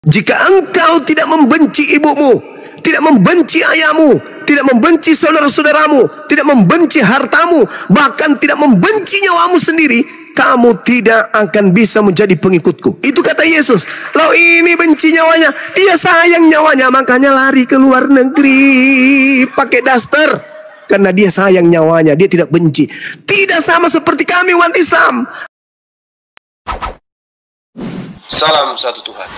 Jika engkau tidak membenci ibumu, tidak membenci ayahmu, tidak membenci saudara-saudaramu, tidak membenci hartamu, bahkan tidak membenci nyawamu sendiri, kamu tidak akan bisa menjadi pengikutku. Itu kata Yesus. Lalu ini benci nyawanya, dia sayang nyawanya, makanya lari ke luar negeri pakai daster. Karena dia sayang nyawanya, dia tidak benci. Tidak sama seperti kami umat Islam. Salam satu Tuhan.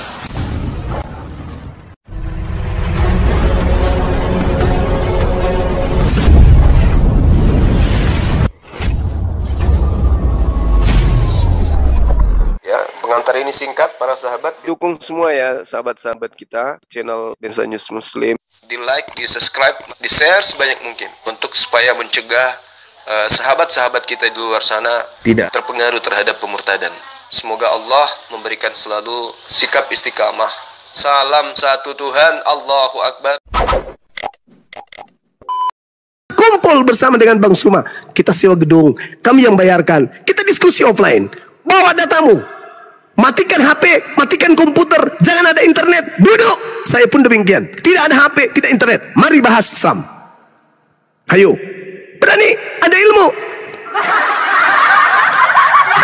Pengantar ini singkat, para sahabat. Dukung semua ya sahabat-sahabat kita channel Densa News Muslim. Di like, di subscribe, di share sebanyak mungkin untuk supaya mencegah sahabat-sahabat kita di luar sana tidak terpengaruh terhadap pemurtadan. Semoga Allah memberikan selalu sikap istiqamah. Salam satu Tuhan, Allahu Akbar. Kumpul bersama dengan Bang Suma. Kita sewa gedung, kami yang bayarkan. Kita diskusi offline. Bawa datamu. Matikan HP, matikan komputer, jangan ada internet. Duduk. Saya pun demikian. Tidak ada HP, tidak internet. Mari bahas Islam. Ayo. Berani, ada ilmu.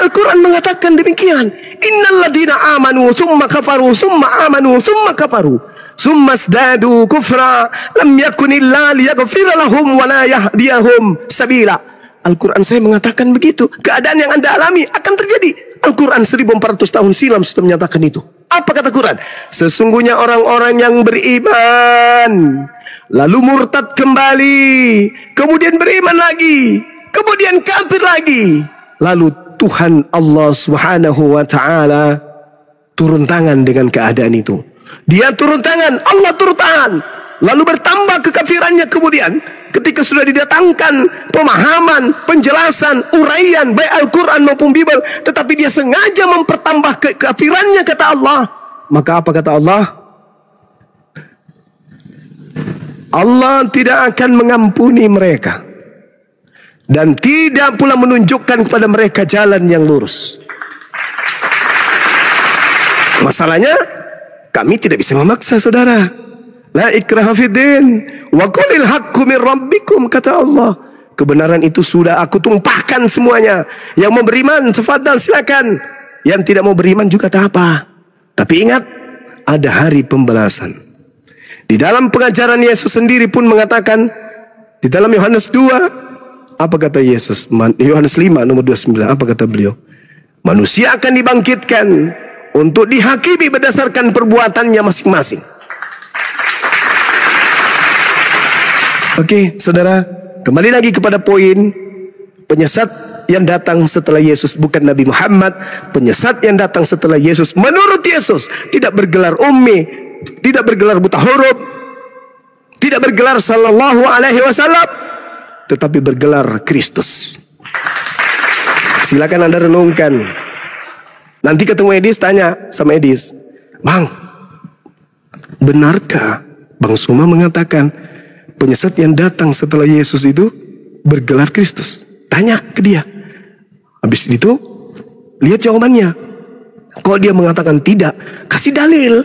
Al-Quran mengatakan demikian. Innal ladina amanu summa kafaru summa amanu summa kafaru summa zdadu kufra lam yakunillah liyaghfira lahum wa la yahdiyahum sabila. Al-Quran saya mengatakan begitu. Keadaan yang Anda alami akan terjadi. Al-Quran 1400 tahun silam sudah menyatakan itu. Apa kata Quran? Sesungguhnya orang-orang yang beriman lalu murtad kembali, kemudian beriman lagi, kemudian kafir lagi, lalu Tuhan Allah Subhanahu wa taala turun tangan dengan keadaan itu. Dia turun tangan, Allah turun tangan. Lalu bertambah kekafirannya kemudian ketika sudah didatangkan pemahaman, penjelasan, uraian baik Al-Quran maupun Bible, tetapi dia sengaja mempertambah kekafirannya kata Allah. Maka apa kata Allah? Allah tidak akan mengampuni mereka dan tidak pula menunjukkan kepada mereka jalan yang lurus. Masalahnya kami tidak bisa memaksa saudara. La ikraha fiddin wa qulil haqqu min rabbikum kata Allah. Kebenaran itu sudah aku tumpahkan semuanya. Yang mau beriman tafadhal silakan. Yang tidak mau beriman juga tak apa. Tapi ingat, ada hari pembalasan. Di dalam pengajaran Yesus sendiri pun mengatakan di dalam Yohanes 2, apa kata Yesus? Yohanes 5 nomor 29, apa kata beliau? Manusia akan dibangkitkan untuk dihakimi berdasarkan perbuatannya masing-masing. Oke, saudara, kembali lagi kepada poin penyesat yang datang setelah Yesus, bukan Nabi Muhammad. Penyesat yang datang setelah Yesus menurut Yesus tidak bergelar ummi, tidak bergelar buta huruf, tidak bergelar sallallahu alaihi wasallam, tetapi bergelar Kristus. Silakan Anda renungkan. Nanti ketemu Edis, tanya sama Edis, Bang, benarkah Bang Suma mengatakan penyesat yang datang setelah Yesus itu bergelar Kristus? Tanya ke dia. Habis itu lihat jawabannya. Kalau dia mengatakan tidak, kasih dalil.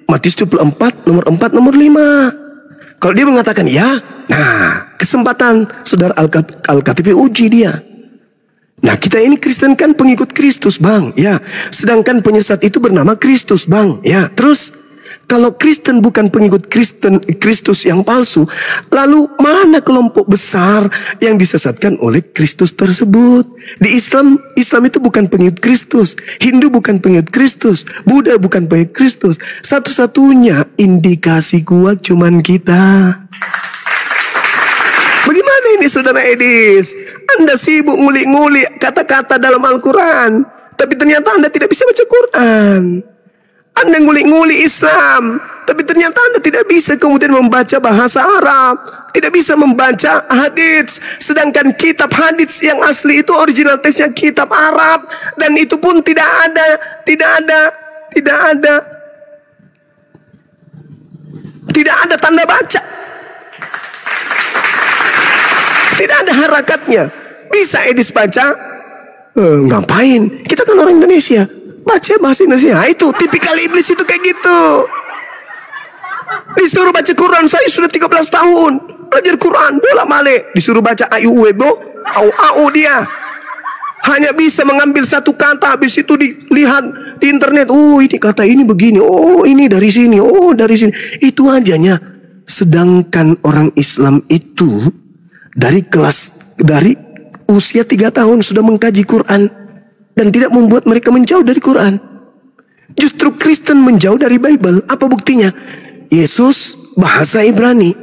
Matius 24 nomor 4 nomor 5. Kalau dia mengatakan ya, nah kesempatan saudara Al-KTP uji dia. Nah kita ini Kristen kan pengikut Kristus Bang, ya. Sedangkan penyesat itu bernama Kristus Bang, ya. Terus kalau Kristen bukan pengikut Kristus yang palsu, lalu mana kelompok besar yang disesatkan oleh Kristus tersebut? Di Islam itu bukan pengikut Kristus, Hindu bukan pengikut Kristus, Buddha bukan pengikut Kristus. Satu-satunya indikasi kuat cuman kita. Bagaimana ini saudara Edis? Anda sibuk ngulik-ngulik kata-kata dalam Al-Quran, tapi ternyata Anda tidak bisa baca Quran. Anda ngulik-ngulik Islam, tapi ternyata Anda tidak bisa kemudian membaca bahasa Arab, tidak bisa membaca hadits. Sedangkan kitab hadits yang asli itu original teksnya kitab Arab, dan itu pun tidak ada tanda baca, tidak ada harakatnya. Bisa Edis baca? Ngapain? Kita kan orang Indonesia. Baca bahasa Indonesia. Nah, itu tipikal iblis itu kayak gitu. Disuruh baca Quran, saya sudah 13 tahun belajar Quran, bolak-balik. Disuruh baca AIUWEBO, au dia. Hanya bisa mengambil satu kata, habis itu dilihat di internet. Oh, ini kata ini begini. Oh, ini dari sini. Oh, dari sini. Itu ajanya. Sedangkan orang Islam itu dari usia 3 tahun sudah mengkaji Quran dan tidak membuat mereka menjauh dari Quran. Justru Kristen menjauh dari Bible. Apa buktinya? Yesus bahasa Ibrani,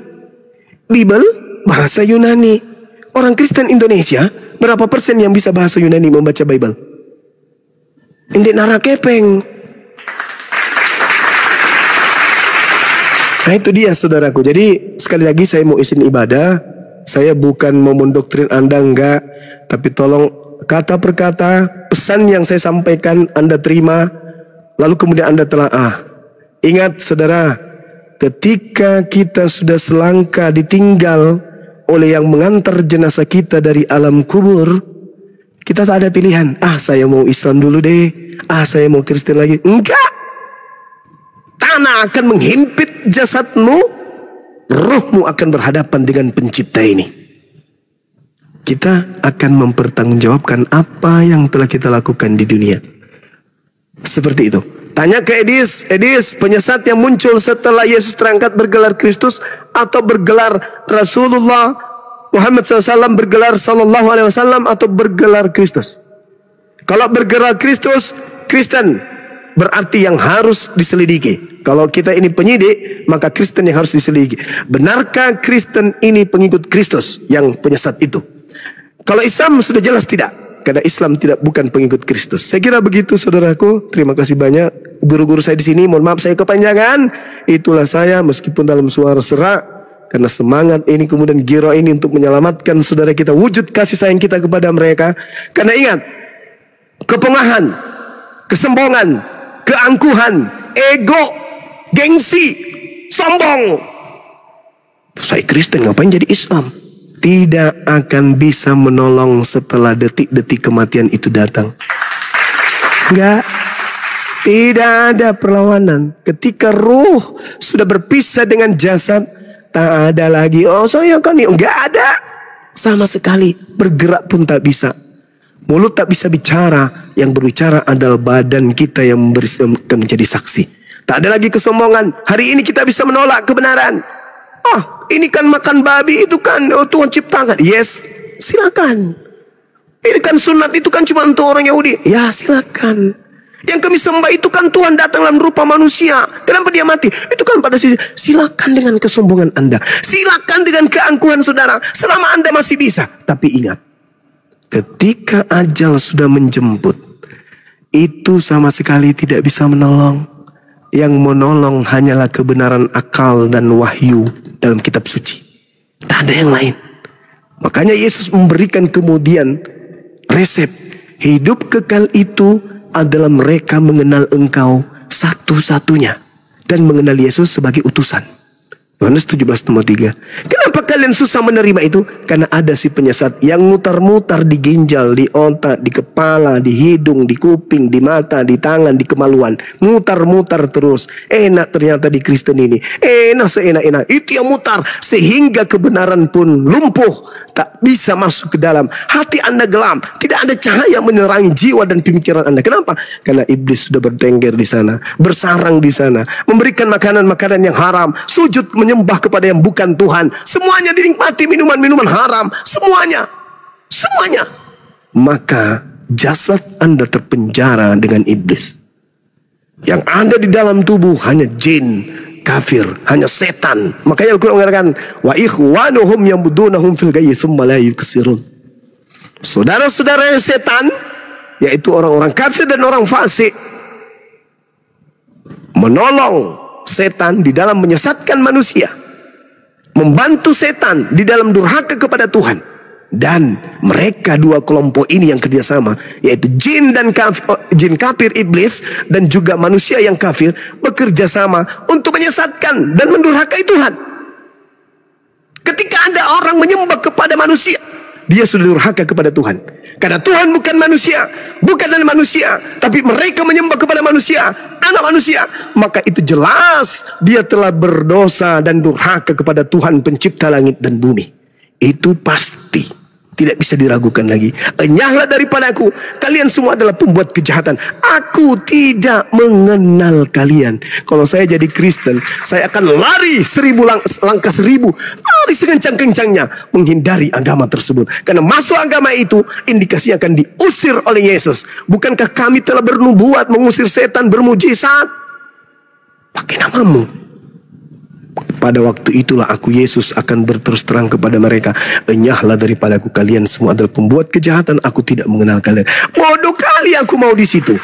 Bible bahasa Yunani. Orang Kristen Indonesia berapa persen yang bisa bahasa Yunani membaca Bible? Indek nara kepeng. Nah itu dia saudaraku. Jadi sekali lagi saya mau izin ibadah. Saya bukan mau mendoktrin Anda, enggak. Tapi tolong kata per kata pesan yang saya sampaikan Anda terima. Lalu kemudian Anda telaah. Ingat saudara, ketika kita sudah selangkah ditinggal oleh yang mengantar jenazah kita dari alam kubur, kita tak ada pilihan. Saya mau Islam dulu deh. Saya mau Kristen lagi. Enggak. Tanah akan menghimpit jasadmu, rohmu akan berhadapan dengan pencipta ini. Kita akan mempertanggungjawabkan apa yang telah kita lakukan di dunia. Seperti itu. Tanya ke Edis, penyesat yang muncul setelah Yesus terangkat bergelar Kristus atau bergelar Rasulullah Muhammad SAW, bergelar Sallallahu Alaihi Wasallam atau bergelar Kristus? Kalau bergelar Kristus, Kristen, berarti yang harus diselidiki. Kalau kita ini penyidik, maka Kristen yang harus diselidiki. Benarkah Kristen ini pengikut Kristus yang penyesat itu? Kalau Islam sudah jelas tidak. Karena Islam bukan pengikut Kristus. Saya kira begitu saudaraku. Terima kasih banyak guru-guru saya di sini. Mohon maaf saya kepanjangan. Itulah saya meskipun dalam suara serak. Karena semangat ini kemudian giro ini untuk menyelamatkan saudara kita. Wujud kasih sayang kita kepada mereka. Karena ingat, kepongahan, kesombongan, keangkuhan, ego, gengsi, sombong. Saya Kristen ngapain jadi Islam? Tidak akan bisa menolong setelah detik-detik kematian itu datang. Enggak. Tidak ada perlawanan. Ketika ruh sudah berpisah dengan jasad, tak ada lagi. Oh saya kan ini. Enggak ada. Sama sekali. Bergerak pun tak bisa. Mulut tak bisa bicara. Yang berbicara adalah badan kita yang menjadi saksi. Tak ada lagi kesombongan. Hari ini kita bisa menolak kebenaran. Ini kan makan babi, itu kan Tuhan ciptakan. Yes, silakan. Ini kan sunat, itu kan cuma untuk orang Yahudi. Ya silakan. Yang kami sembah itu kan Tuhan datang dalam rupa manusia. Kenapa dia mati? Itu kan pada sisi. Silakan dengan kesombongan Anda. Silakan dengan keangkuhan saudara. Selama Anda masih bisa. Tapi ingat, ketika ajal sudah menjemput, itu sama sekali tidak bisa menolong. Yang menolong hanyalah kebenaran akal dan wahyu dalam kitab suci. Tak ada yang lain. Makanya Yesus memberikan kemudian resep. Hidup kekal itu adalah mereka mengenal Engkau satu-satunya. Dan mengenal Yesus sebagai utusan. Yohanes 17:3. Kenapa kalian susah menerima itu? Karena ada si penyesat yang mutar-mutar di ginjal, di otak, di kepala, di hidung, di kuping, di mata, di tangan, di kemaluan. Mutar-mutar terus. Enak ternyata di Kristen ini. Enak seenak-enak. Itu yang mutar. Sehingga kebenaran pun lumpuh. Tak bisa masuk ke dalam. Hati Anda gelap. Tidak ada cahaya menerangi jiwa dan pemikiran Anda. Kenapa? Karena iblis sudah bertengger di sana. Bersarang di sana. Memberikan makanan-makanan yang haram. Sujud menyembah kepada yang bukan Tuhan. Semuanya dinikmati minuman-minuman haram. Semuanya. Maka jasad Anda terpenjara dengan iblis. Yang ada di dalam tubuh hanya jin, kafir, hanya setan. Makanya Al-Quran mengatakan, wa ikhwanuhum yambudunahum fil ghayyi tsumma la yuksirun. Saudara-saudara yang setan, yaitu orang-orang kafir dan orang fasik, menolong setan di dalam menyesatkan manusia, membantu setan di dalam durhaka kepada Tuhan. Dan mereka dua kelompok ini yang kerjasama, yaitu jin kafir iblis dan juga manusia yang kafir, bekerja sama untuk menyesatkan dan mendurhakai Tuhan. Ketika ada orang menyembah kepada manusia, dia sudah durhaka kepada Tuhan. Karena Tuhan bukan manusia, bukan dari manusia, tapi mereka menyembah kepada manusia, anak manusia. Maka itu jelas dia telah berdosa dan durhaka kepada Tuhan pencipta langit dan bumi. Itu pasti. Tidak bisa diragukan lagi. Enyahlah daripadaku, kalian semua adalah pembuat kejahatan. Aku tidak mengenal kalian. Kalau saya jadi Kristen, saya akan lari langkah 1000, lari sekencang-kencangnya menghindari agama tersebut. Karena masuk agama itu indikasinya akan diusir oleh Yesus. Bukankah kami telah bernubuat mengusir setan bermujizat? Pakai namamu. Pada waktu itulah aku Yesus akan berterus terang kepada mereka, enyahlah daripadaku, kalian semua adalah pembuat kejahatan, aku tidak mengenal kalian. Bodoh kali aku mau di situ.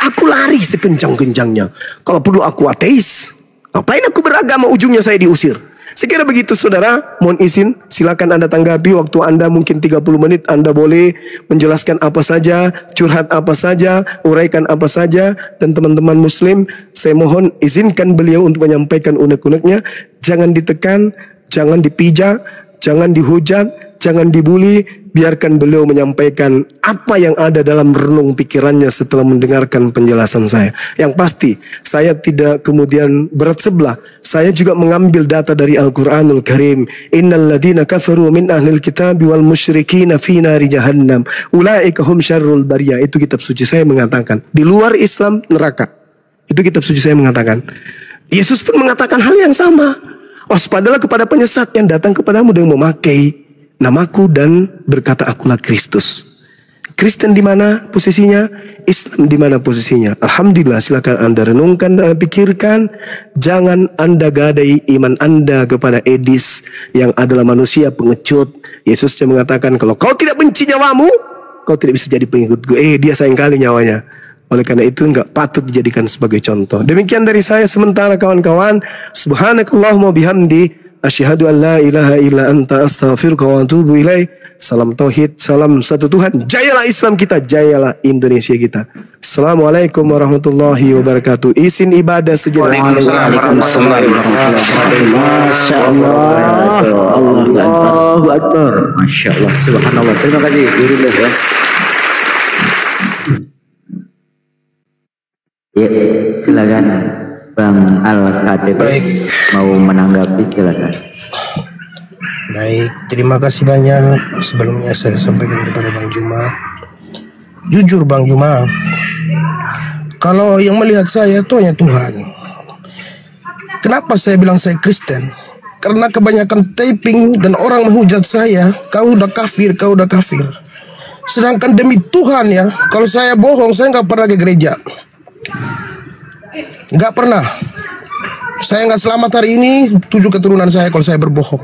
Aku lari sekencang-kencangnya. Kalau perlu aku ateis. Ngapain aku beragama, ujungnya saya diusir. Saya kira begitu saudara. Mohon izin, silakan Anda tanggapi. Waktu Anda mungkin 30 menit, Anda boleh menjelaskan apa saja, curhat apa saja, uraikan apa saja. Dan teman-teman muslim, saya mohon izinkan beliau untuk menyampaikan unek-uneknya. Jangan ditekan, jangan dipijak, jangan dihujat, jangan dibuli. Biarkan beliau menyampaikan apa yang ada dalam renung pikirannya setelah mendengarkan penjelasan saya. Yang pasti, saya tidak kemudian berat sebelah. Saya juga mengambil data dari Al-Quranul Karim. Innal ladina kafaru min ahlil kitabi wal musyrikina fi nari jahannam. Ulaika hum syarrul bariyah. Itu kitab suci saya mengatakan. Di luar Islam, neraka. Itu kitab suci saya mengatakan. Yesus pun mengatakan hal yang sama. Waspadalah kepada penyesat yang datang kepadamu dengan memakai namaku dan berkata akulah Kristus. Kristen di mana posisinya? Islam di mana posisinya? Alhamdulillah, silakan Anda renungkan dan pikirkan. Jangan Anda gadai iman Anda kepada Edis yang adalah manusia pengecut. Yesus mengatakan, kalau kau tidak benci nyawamu, kau tidak bisa jadi pengikutku. Dia sayang kali nyawanya. Oleh karena itu enggak patut dijadikan sebagai contoh. Demikian dari saya sementara kawan-kawan. Subhanakallahumma bihamdi, asyhadu an la ilaha illa anta, astaghfiruka wa atubu ilaik. Salam tauhid, salam satu Tuhan. Jayalah Islam kita, jayalah Indonesia kita. Assalamualaikum warahmatullahi wabarakatuh. Izin ibadah sejenak. Waalaikumsalam. Masya Allah. Allahu Akbar. Masya Allah. Subhanallah. Terima kasih. Ya. Ya, silakan Bang Al-Khatib mau menanggapi, silakan. Baik, terima kasih banyak. Sebelumnya saya sampaikan kepada Bang Juma. Jujur Bang Juma, kalau yang melihat saya itu hanya Tuhan. Kenapa saya bilang saya Kristen? Karena kebanyakan taping dan orang menghujat saya, kau udah kafir, kau udah kafir. Sedangkan demi Tuhan ya, kalau saya bohong, saya nggak pernah ke gereja. Nggak pernah. Saya nggak selamat hari ini 7 keturunan saya kalau saya berbohong.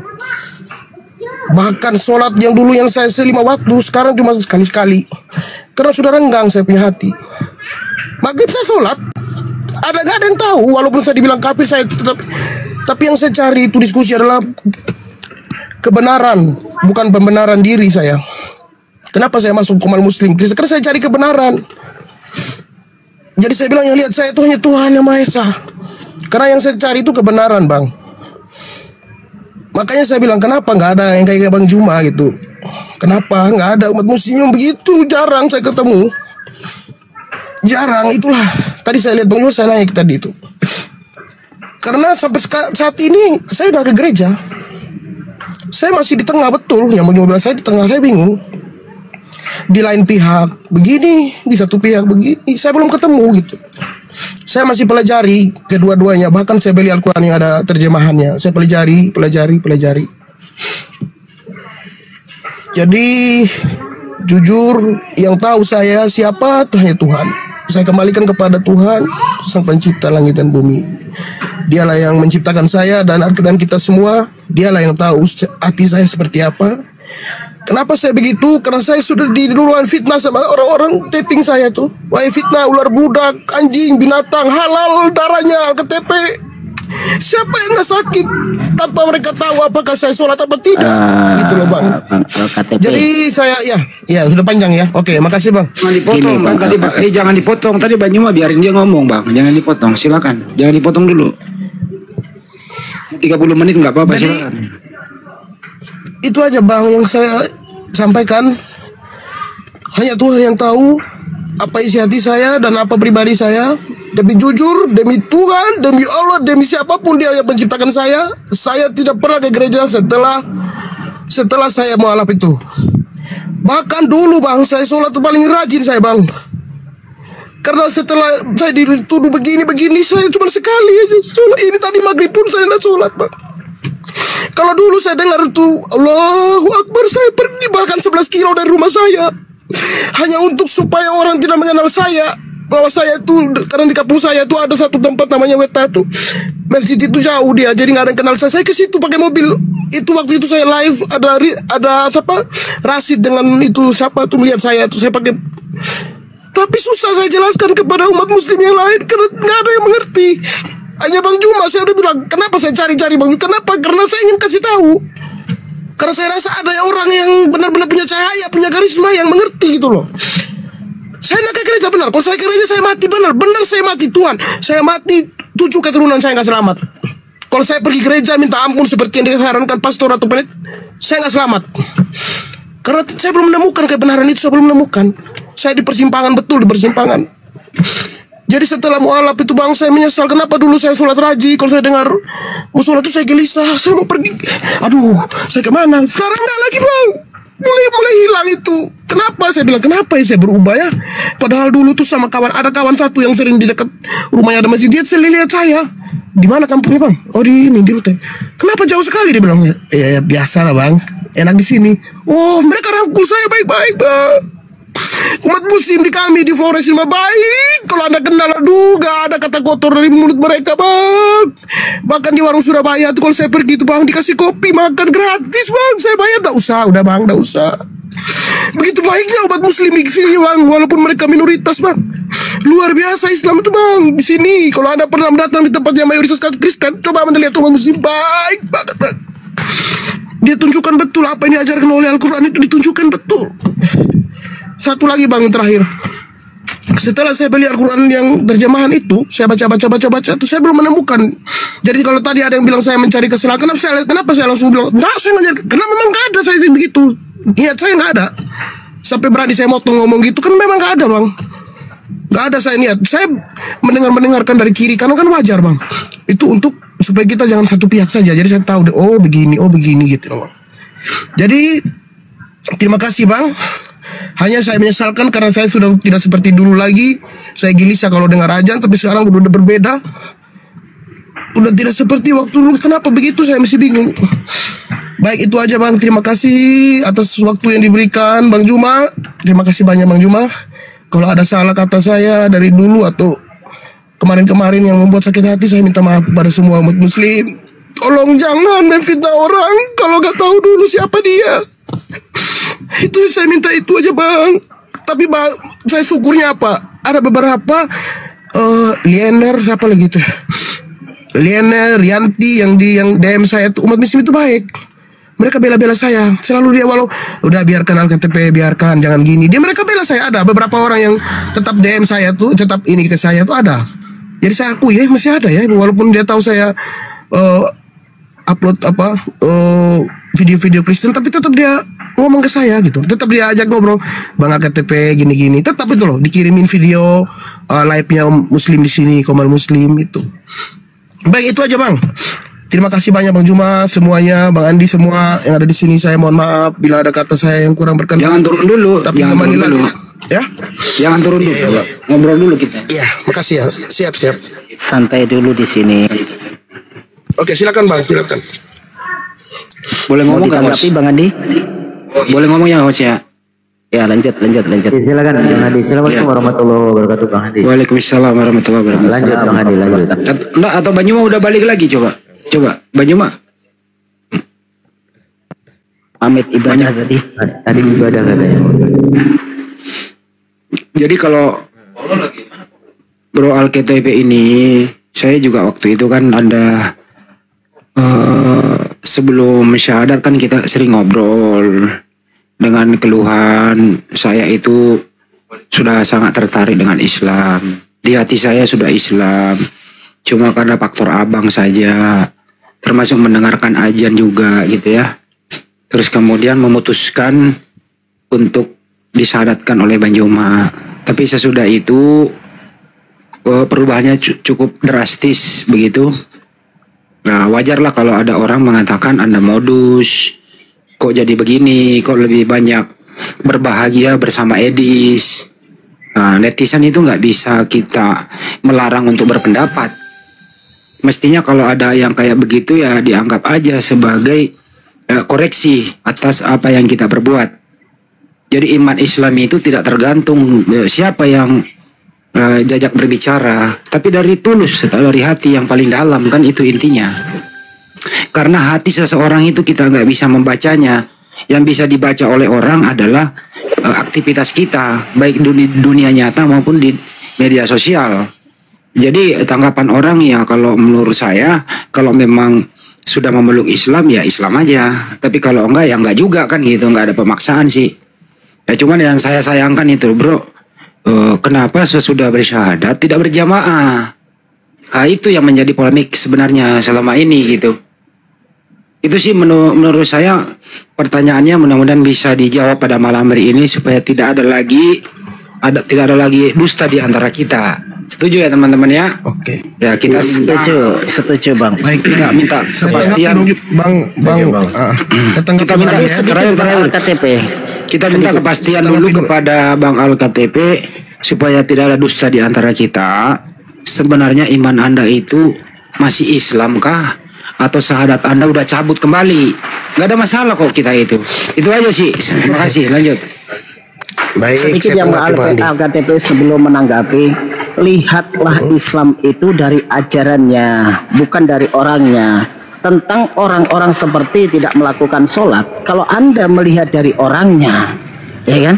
Bahkan sholat yang dulu yang saya 5 waktu, sekarang cuma sekali-sekali. Karena sudah renggang saya punya hati. Maghrib saya sholat, nggak ada yang tahu. Walaupun saya dibilang kafir, saya tetap. Tapi yang saya cari itu diskusi adalah kebenaran, bukan pembenaran diri saya. Kenapa saya masuk Komal Muslim Kristen? Karena saya cari kebenaran. Jadi saya bilang yang lihat saya itu hanya Tuhan Yang Maha Esa. Karena yang saya cari itu kebenaran Bang. Makanya saya bilang kenapa nggak ada yang kayak Bang Juma gitu. Kenapa nggak ada umat muslim yang begitu? Jarang saya ketemu. Jarang, itulah. Tadi saya lihat Bang Juma, saya naik tadi itu. Karena sampai saat ini saya nggak ke gereja. Saya masih di tengah betul. Yang Bang Juma bilang saya di tengah, saya bingung. Di lain pihak begini, di satu pihak begini, saya belum ketemu gitu. Saya masih pelajari kedua-duanya. Bahkan saya beli Al-Quran yang ada terjemahannya. Saya pelajari. Jadi jujur, yang tahu saya siapa hanya Tuhan. Saya kembalikan kepada Tuhan, Sang Pencipta langit dan bumi. Dialah yang menciptakan saya dan kita semua. Dialah yang tahu hati saya seperti apa. Kenapa saya begitu? Karena saya sudah duluan fitnah sama orang-orang taping saya tuh. Wah, fitnah ular bludak, anjing, binatang, halal darahnya, KTP. Siapa yang nggak sakit tanpa mereka tahu apakah saya sholat apa tidak? Gitu loh Bang. Jadi saya ya sudah panjang ya. Oke, makasih Bang. Jangan dipotong Bang. Tadi jangan dipotong. Tadi Bang Juma biarin dia ngomong Bang. Jangan dipotong. Silakan. Jangan dipotong dulu. 30 menit nggak apa-apa, silakan. Itu aja Bang yang saya sampaikan. Hanya Tuhan yang tahu apa isi hati saya dan apa pribadi saya. Tapi jujur, demi Tuhan, demi Allah, demi siapapun dia yang menciptakan saya tidak pernah ke gereja setelah saya mualaf itu. Bahkan dulu bang, saya sholat paling rajin saya bang. Karena setelah saya dituduh begini, saya cuma sekali aja sholat. Ini tadi maghrib pun saya tidak sholat bang. Kalau dulu saya dengar itu Allahu Akbar, saya pergi bahkan 11 kilo dari rumah saya, hanya untuk supaya orang tidak mengenal saya, bahwa saya itu, karena di kampung saya itu ada satu tempat namanya Weta tuh, masjid itu jauh dia, jadi nggak ada yang kenal saya ke situ pakai mobil. Itu waktu itu saya live, ada siapa, Rasid dengan itu siapa tuh melihat saya tuh, saya pakai. Tapi susah saya jelaskan kepada umat muslim yang lain karena nggak ada yang mengerti. Hanya Bang Juma saya udah bilang, kenapa saya cari-cari Bang? Kenapa? Karena saya ingin kasih tahu. Karena saya rasa ada orang yang benar-benar punya cahaya, punya karisma yang mengerti gitu loh. Saya nggak ke gereja benar. Kalau saya ke gereja saya mati benar saya mati Tuhan. Saya mati 7 keturunan saya nggak selamat. Kalau saya pergi gereja minta ampun seperti yang disarankan pastor atau pendeta, saya nggak selamat. Karena saya belum menemukan kebenaran itu, saya belum menemukan. Saya di persimpangan, betul di persimpangan. Jadi setelah mualaf itu bang, saya menyesal kenapa dulu saya sholat rajin. Kalau saya dengar mau sholat itu saya gelisah, saya mau pergi. Aduh, saya kemana? Sekarang nggak lagi bang. Mulai hilang itu. Kenapa? Saya bilang kenapa ya saya berubah ya? Padahal dulu tuh sama ada kawan satu yang sering di dekat rumahnya ada masjid. Dia lihat saya. Di mana kampungnya bang? Oh di Rute. Kenapa jauh sekali? Dia bilang ya biasa lah bang. Enak di sini. Oh mereka rangkul saya baik-baik bang. Umat muslim di kami di Flores Lima baik. Kalau anda kenal, aduh gak ada kata kotor dari mulut mereka bang. Bahkan di warung Surabaya tuh kalau saya pergi tuh bang, dikasih kopi makan gratis bang. Saya bayar, gak usah, udah bang, gak usah. Begitu baiknya umat muslim di sini bang, walaupun mereka minoritas bang. Luar biasa Islam itu bang. Di sini kalau anda pernah datang di tempat yang mayoritas Kristen, coba anda lihat umat muslim baik banget bang. Dia tunjukkan betul apa yang diajarkan oleh Al-Quran itu, ditunjukkan betul. Satu lagi bang yang terakhir. Setelah saya beli Al-Quran yang terjemahan itu, saya baca tuh saya belum menemukan. Jadi kalau tadi ada yang bilang saya mencari kesalahan, kenapa saya langsung bilang enggak, saya nggak, karena memang nggak ada saya begitu. Niat saya nggak ada. Sampai berani saya motong ngomong gitu kan memang nggak ada bang. Nggak ada saya niat. Saya mendengarkan dari kiri karena kan wajar bang. Itu untuk supaya kita jangan satu pihak saja. Jadi saya tahu oh begini gitu loh. Jadi terima kasih bang. Hanya saya menyesalkan karena saya sudah tidak seperti dulu lagi. Saya gelisah kalau dengar ajan, tapi sekarang udah berbeda. Udah tidak seperti waktu dulu. Kenapa begitu saya masih bingung. Baik itu aja bang. Terima kasih atas waktu yang diberikan Bang Juma. Terima kasih banyak Bang Juma. Kalau ada salah kata saya dari dulu atau kemarin-kemarin yang membuat sakit hati, saya minta maaf kepada semua umat muslim. Tolong jangan memfitnah orang kalau gak tahu dulu siapa dia. Itu saya minta itu aja bang. Tapi bang, saya syukurnya apa? Ada beberapa Liener siapa lagi tuh? Liener, Rianti yang DM saya tuh umat muslim itu baik. Mereka bela-bela saya. Selalu dia walau udah biarkan Alkitab, biarkan jangan gini. Mereka bela saya. Ada beberapa orang yang tetap DM saya tuh, tetap ini ke saya tuh ada. Jadi saya akui ya masih ada ya, walaupun dia tahu saya upload video-video Kristen, tapi tetap dia ngomong ke saya gitu, tetap dia ajak ngobrol, Bang KTP gini-gini, tetap itu loh, dikirimin video live-nya muslim di sini, Komal Muslim itu. Baik itu aja bang. Terima kasih banyak Bang Juma, semuanya, Bang Andi, semua yang ada di sini. Saya mohon maaf bila ada kata saya yang kurang berkenan. Jangan turun dulu, tapi kembali lagi. Ya, jangan turun dulu, ngobrol dulu kita. Iya, makasih ya. Siap. Santai dulu di sini. Oke, silakan bang, silakan. Boleh ngomong nggak Bos? Bang Andi? Boleh ngomong ya Bos ya? Ya lanjut. Ya, silakan Bang Andi. Assalamualaikum warahmatullahi wabarakatuh Bang Andi. Waalaikumsalam warahmatullahi wabarakatuh. Lanjut Bang Andi, lanjut. Enggak, atau Banyuma udah balik lagi coba Banyuma. Pamit ibadah tadi. Tadi ibadah katanya. Jadi kalau Bro Alkitab ini, saya juga waktu itu kan ada sebelum syahadat kan kita sering ngobrol dengan keluhan saya itu sudah sangat tertarik dengan Islam. Di hati saya sudah Islam. Cuma karena faktor abang saja, termasuk mendengarkan ajan juga gitu ya. Terus kemudian memutuskan untuk disyahadatkan oleh Bang Juma. Tapi sesudah itu perubahannya cukup drastis begitu. Nah, wajarlah kalau ada orang mengatakan Anda modus, kok jadi begini, kok lebih banyak berbahagia bersama Edis. Nah, netizen itu nggak bisa kita melarang untuk berpendapat. Mestinya kalau ada yang kayak begitu ya dianggap aja sebagai koreksi atas apa yang kita perbuat. Jadi iman Islam itu tidak tergantung siapa yang diajak berbicara, tapi dari tulus, dari hati yang paling dalam, kan itu intinya. Karena hati seseorang itu kita nggak bisa membacanya. Yang bisa dibaca oleh orang adalah aktivitas kita, baik di dunia nyata maupun di media sosial. Jadi tanggapan orang ya kalau menurut saya, kalau memang sudah memeluk Islam ya Islam aja. Tapi kalau enggak ya enggak juga kan gitu, enggak ada pemaksaan sih. Ya cuman yang saya sayangkan itu bro, kenapa sesudah bersyahadat tidak berjamaah? Nah, itu yang menjadi polemik sebenarnya selama ini gitu. Itu sih menurut saya pertanyaannya, mudah-mudahan bisa dijawab pada malam hari ini supaya tidak ada lagi dusta di antara kita. Setuju ya teman-teman ya? Oke. Ya kita Setuju Bang. baik, kita minta kepastian. Kita minta terakhir KTP. kita minta kepastian dulu kepada Bang Al-KTP supaya tidak ada dusta di antara kita. Sebenarnya iman Anda itu masih Islam kah? Atau syahadat Anda udah cabut kembali? Nggak ada masalah kok kita itu. Itu aja sih. Terima kasih. Lanjut. Baik, Sedikit yang Al-KTP sebelum menanggapi, lihatlah Islam itu dari ajarannya, bukan dari orangnya. Tentang orang-orang seperti tidak melakukan sholat, kalau Anda melihat dari orangnya, ya kan?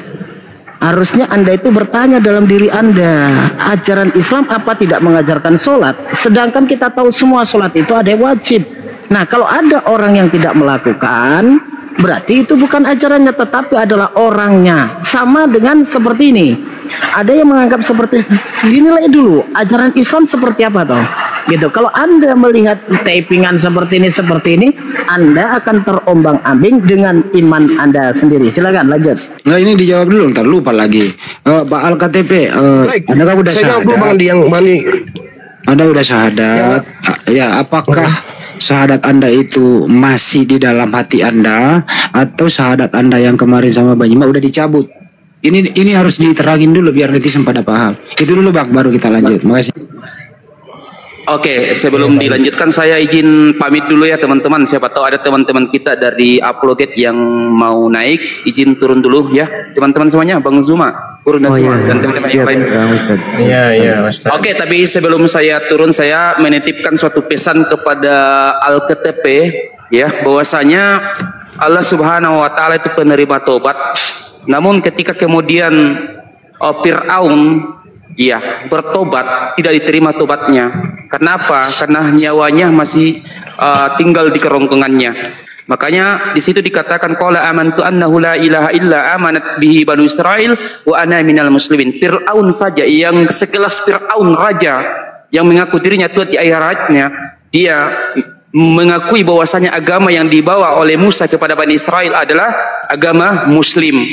Harusnya Anda itu bertanya dalam diri Anda, ajaran Islam apa tidak mengajarkan sholat? Sedangkan kita tahu semua sholat itu ada yang wajib. Nah, kalau ada orang yang tidak melakukan, berarti itu bukan ajarannya, tetapi adalah orangnya. Sama dengan seperti ini. Ada yang menganggap seperti, dinilai dulu ajaran Islam seperti apa toh? Gitu. Kalau Anda melihat tapingan seperti ini, Anda akan terombang-ambing dengan iman Anda sendiri. Silakan lanjut. Nah ini dijawab dulu, ntar lupa lagi. Pak Al-KTP, Anda kan udah syahadat. Anda udah syahadat. Ya, apakah syahadat Anda itu masih di dalam hati Anda atau syahadat Anda yang kemarin sama Bang Juma udah dicabut? Ini harus diterangin dulu biar netizen pada paham. Itu dulu Bang, baru kita lanjut. Makasih. Oke, sebelum dilanjutkan saya izin pamit dulu ya teman-teman. Siapa tahu ada teman-teman kita dari Uploaded yang mau naik, izin turun dulu ya teman-teman semuanya. Bang Zuma, turun semua dan teman-teman yang lain. Iya. Oke, tapi sebelum saya turun saya menitipkan suatu pesan kepada Al-KTP ya, bahwasanya Allah Subhanahu wa taala itu penerima tobat. Namun ketika kemudian Fir'aun bertobat, tidak diterima tobatnya. Kenapa? Karena nyawanya masih tinggal di kerongkongannya. Makanya di situ dikatakan qala amantu annahu la ilaha illa amanat bihi banu Israil wa ana minal muslimin. Fir'aun saja yang sekelas Fir'aun raja yang mengaku dirinya Tuhan di akhiratnya, dia mengakui bahwasanya agama yang dibawa oleh Musa kepada Bani Israel adalah agama Muslim.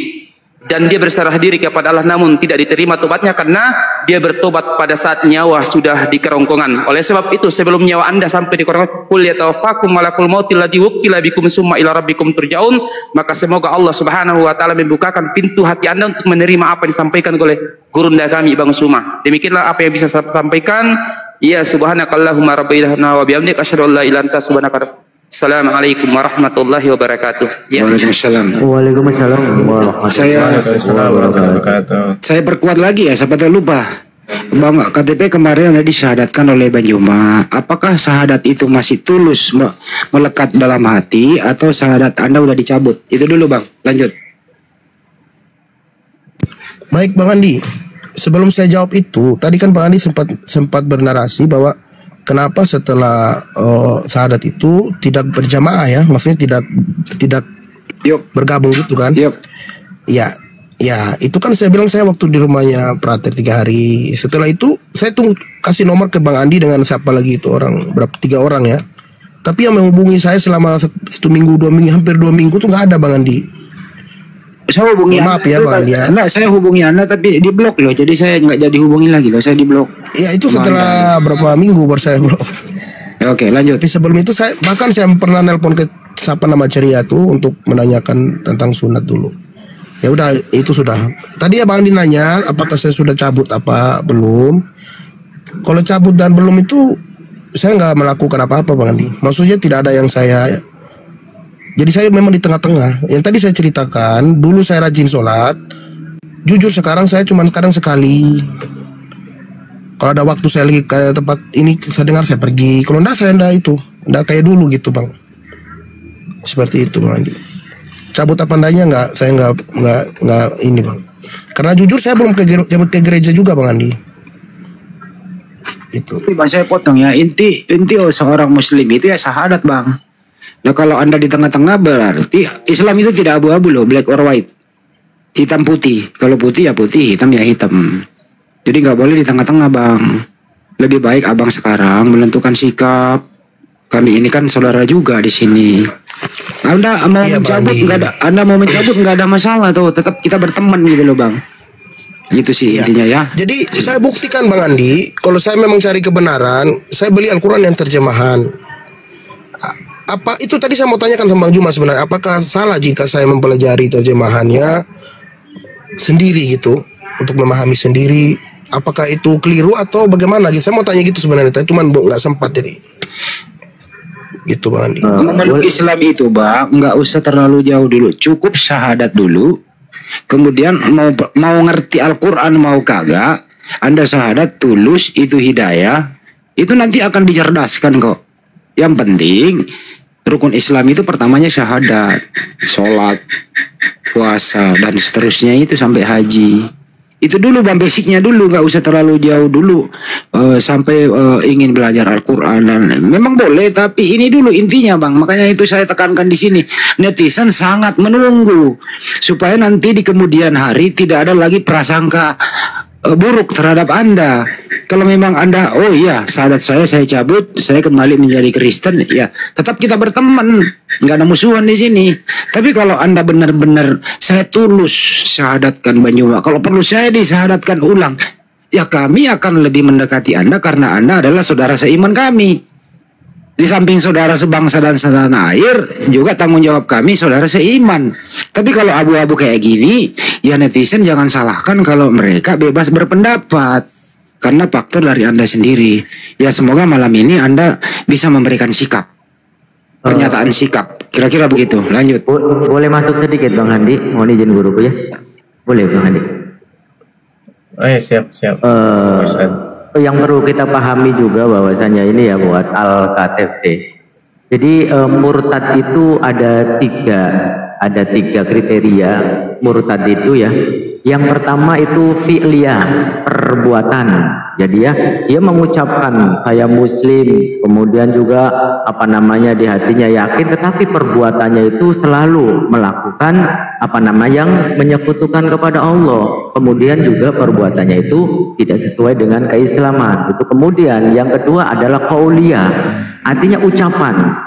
Dan dia berserah diri kepada Allah, namun tidak diterima tobatnya karena dia bertobat pada saat nyawa sudah di kerongkongan. Oleh sebab itu sebelum nyawa Anda sampai di kerongkongan, qul yatawaffakum malakul mautil ladzi wukkila bikum summa ila rabbikum turja'un, maka semoga Allah Subhanahu wa taala membukakan pintu hati Anda untuk menerima apa yang disampaikan oleh gurunda kami Bang Suma. Demikianlah apa yang bisa saya sampaikan. Ya subhanakallahumma rabbana wa bihamdika asyhadu an la ilaha illa anta subhanaka. Assalamualaikum warahmatullahi wabarakatuh. Ya. Waalaikumsalam. Waalaikumsalam warahmatullahi wabarakatuh. Saya perkuat lagi ya, sampai lupa. Bang KTP kemarin Anda disyahadatkan oleh Bang Juma. Apakah syahadat itu masih tulus melekat dalam hati atau syahadat Anda udah dicabut? Itu dulu Bang, lanjut. Baik Bang Andi, sebelum saya jawab itu, tadi kan Bang Andi sempat bernarasi bahwa kenapa setelah syahadat itu tidak berjamaah ya, maksudnya tidak bergabung gitu kan? Ya, itu kan saya bilang saya waktu di rumahnya Prater 3 hari. Setelah itu saya kasih nomor ke Bang Andi dengan siapa lagi itu orang, 3 orang ya. Tapi yang menghubungi saya selama 1 minggu, 2 minggu, hampir 2 minggu tuh nggak ada Bang Andi. Saya hubungi Maaf ya, Bang Andi, ya. Enggak, saya hubungi Anda tapi di blok loh. Jadi saya nggak jadi hubungi lagi loh. Saya di blok. Ya itu setelah berapa minggu baru saya blok. Ya, oke, lanjut. Tapi sebelum itu saya pernah nelpon ke siapa nama Ceria tuh untuk menanyakan tentang sunat dulu. Ya udah itu sudah. Tadi ya Bang Andi nanya apakah saya sudah cabut apa belum. Kalau cabut dan belum itu saya nggak melakukan apa-apa Bang Andi. Maksudnya tidak ada yang saya. Jadi saya memang di tengah-tengah. Yang tadi saya ceritakan, dulu saya rajin sholat. Jujur sekarang saya cuma kadang sekali. Kalau ada waktu saya lagi ke tempat ini saya dengar saya pergi. Kalau enggak saya enggak itu. Enggak kayak dulu gitu Bang. Seperti itu Bang Andi. Cabut apa enggaknya enggak, saya enggak ini Bang. Karena jujur saya belum ke gereja juga Bang Andi. Itu. Tapi Bang saya potong ya. Inti seorang muslim itu ya syahadat Bang. Nah kalau Anda di tengah-tengah berarti Islam itu tidak abu-abu loh, black or white, hitam putih. Kalau putih ya putih, hitam ya hitam. Jadi nggak boleh di tengah-tengah Bang. Lebih baik Abang sekarang menentukan sikap. Kami ini kan saudara juga di sini. Anda mau mencabut nggak ada, Anda mau mencabut nggak ada masalah tuh. Tetap kita berteman gitu loh Bang. Gitu sih intinya ya. Jadi saya buktikan Bang Andi, kalau saya memang cari kebenaran, saya beli Al-Quran yang terjemahan. Apa itu tadi saya mau tanyakan sama Bang Juma sebenarnya, apakah salah jika saya mempelajari terjemahannya sendiri gitu untuk memahami sendiri, apakah itu keliru atau bagaimana gitu? Saya mau tanya gitu sebenarnya, tapi cuman nggak sempat jadi gitu Bang Andi. Menurut Islam itu Bang nggak usah terlalu jauh dulu, cukup syahadat dulu, kemudian mau ngerti Al-Quran mau kagak, Anda syahadat tulus itu hidayah, itu nanti akan dicerdaskan kok. Yang penting rukun Islam itu pertamanya syahadat, sholat, puasa dan seterusnya itu sampai haji. Itu dulu Bang, basicnya dulu, nggak usah terlalu jauh dulu sampai ingin belajar Al-Quran dan memang boleh, tapi ini dulu intinya Bang. Makanya itu saya tekankan di sini. Netizen sangat menunggu supaya nanti di kemudian hari tidak ada lagi prasangka buruk terhadap Anda. Kalau memang Anda, oh iya syahadat saya cabut, saya kembali menjadi Kristen, ya tetap kita berteman, nggak ada musuhan di sini. Tapi kalau Anda benar-benar saya tulus syahadatkan Banyuwa, kalau perlu saya disyahadatkan ulang, ya kami akan lebih mendekati Anda karena Anda adalah saudara seiman kami. Di samping saudara sebangsa dan setanah air, juga tanggung jawab kami saudara seiman. Tapi kalau abu-abu kayak gini, ya netizen jangan salahkan kalau mereka bebas berpendapat. Karena faktor dari Anda sendiri. Ya semoga malam ini Anda bisa memberikan sikap. Pernyataan sikap. Kira-kira begitu. Lanjut. Boleh masuk sedikit Bang Andi? Mohon izin guruku ya. Boleh Bang Andi? Oh ya siap. Yang perlu kita pahami juga bahwasanya ini ya buat Al-KTP. Jadi murtad itu ada tiga kriteria murtad itu ya. Yang pertama itu fi'liyah, perbuatan. Jadi ya, dia mengucapkan saya muslim, kemudian juga di hatinya yakin, tetapi perbuatannya itu selalu melakukan yang menyekutukan kepada Allah. Kemudian juga perbuatannya itu tidak sesuai dengan keislaman. Itu kemudian yang kedua adalah qauliyah, artinya ucapan.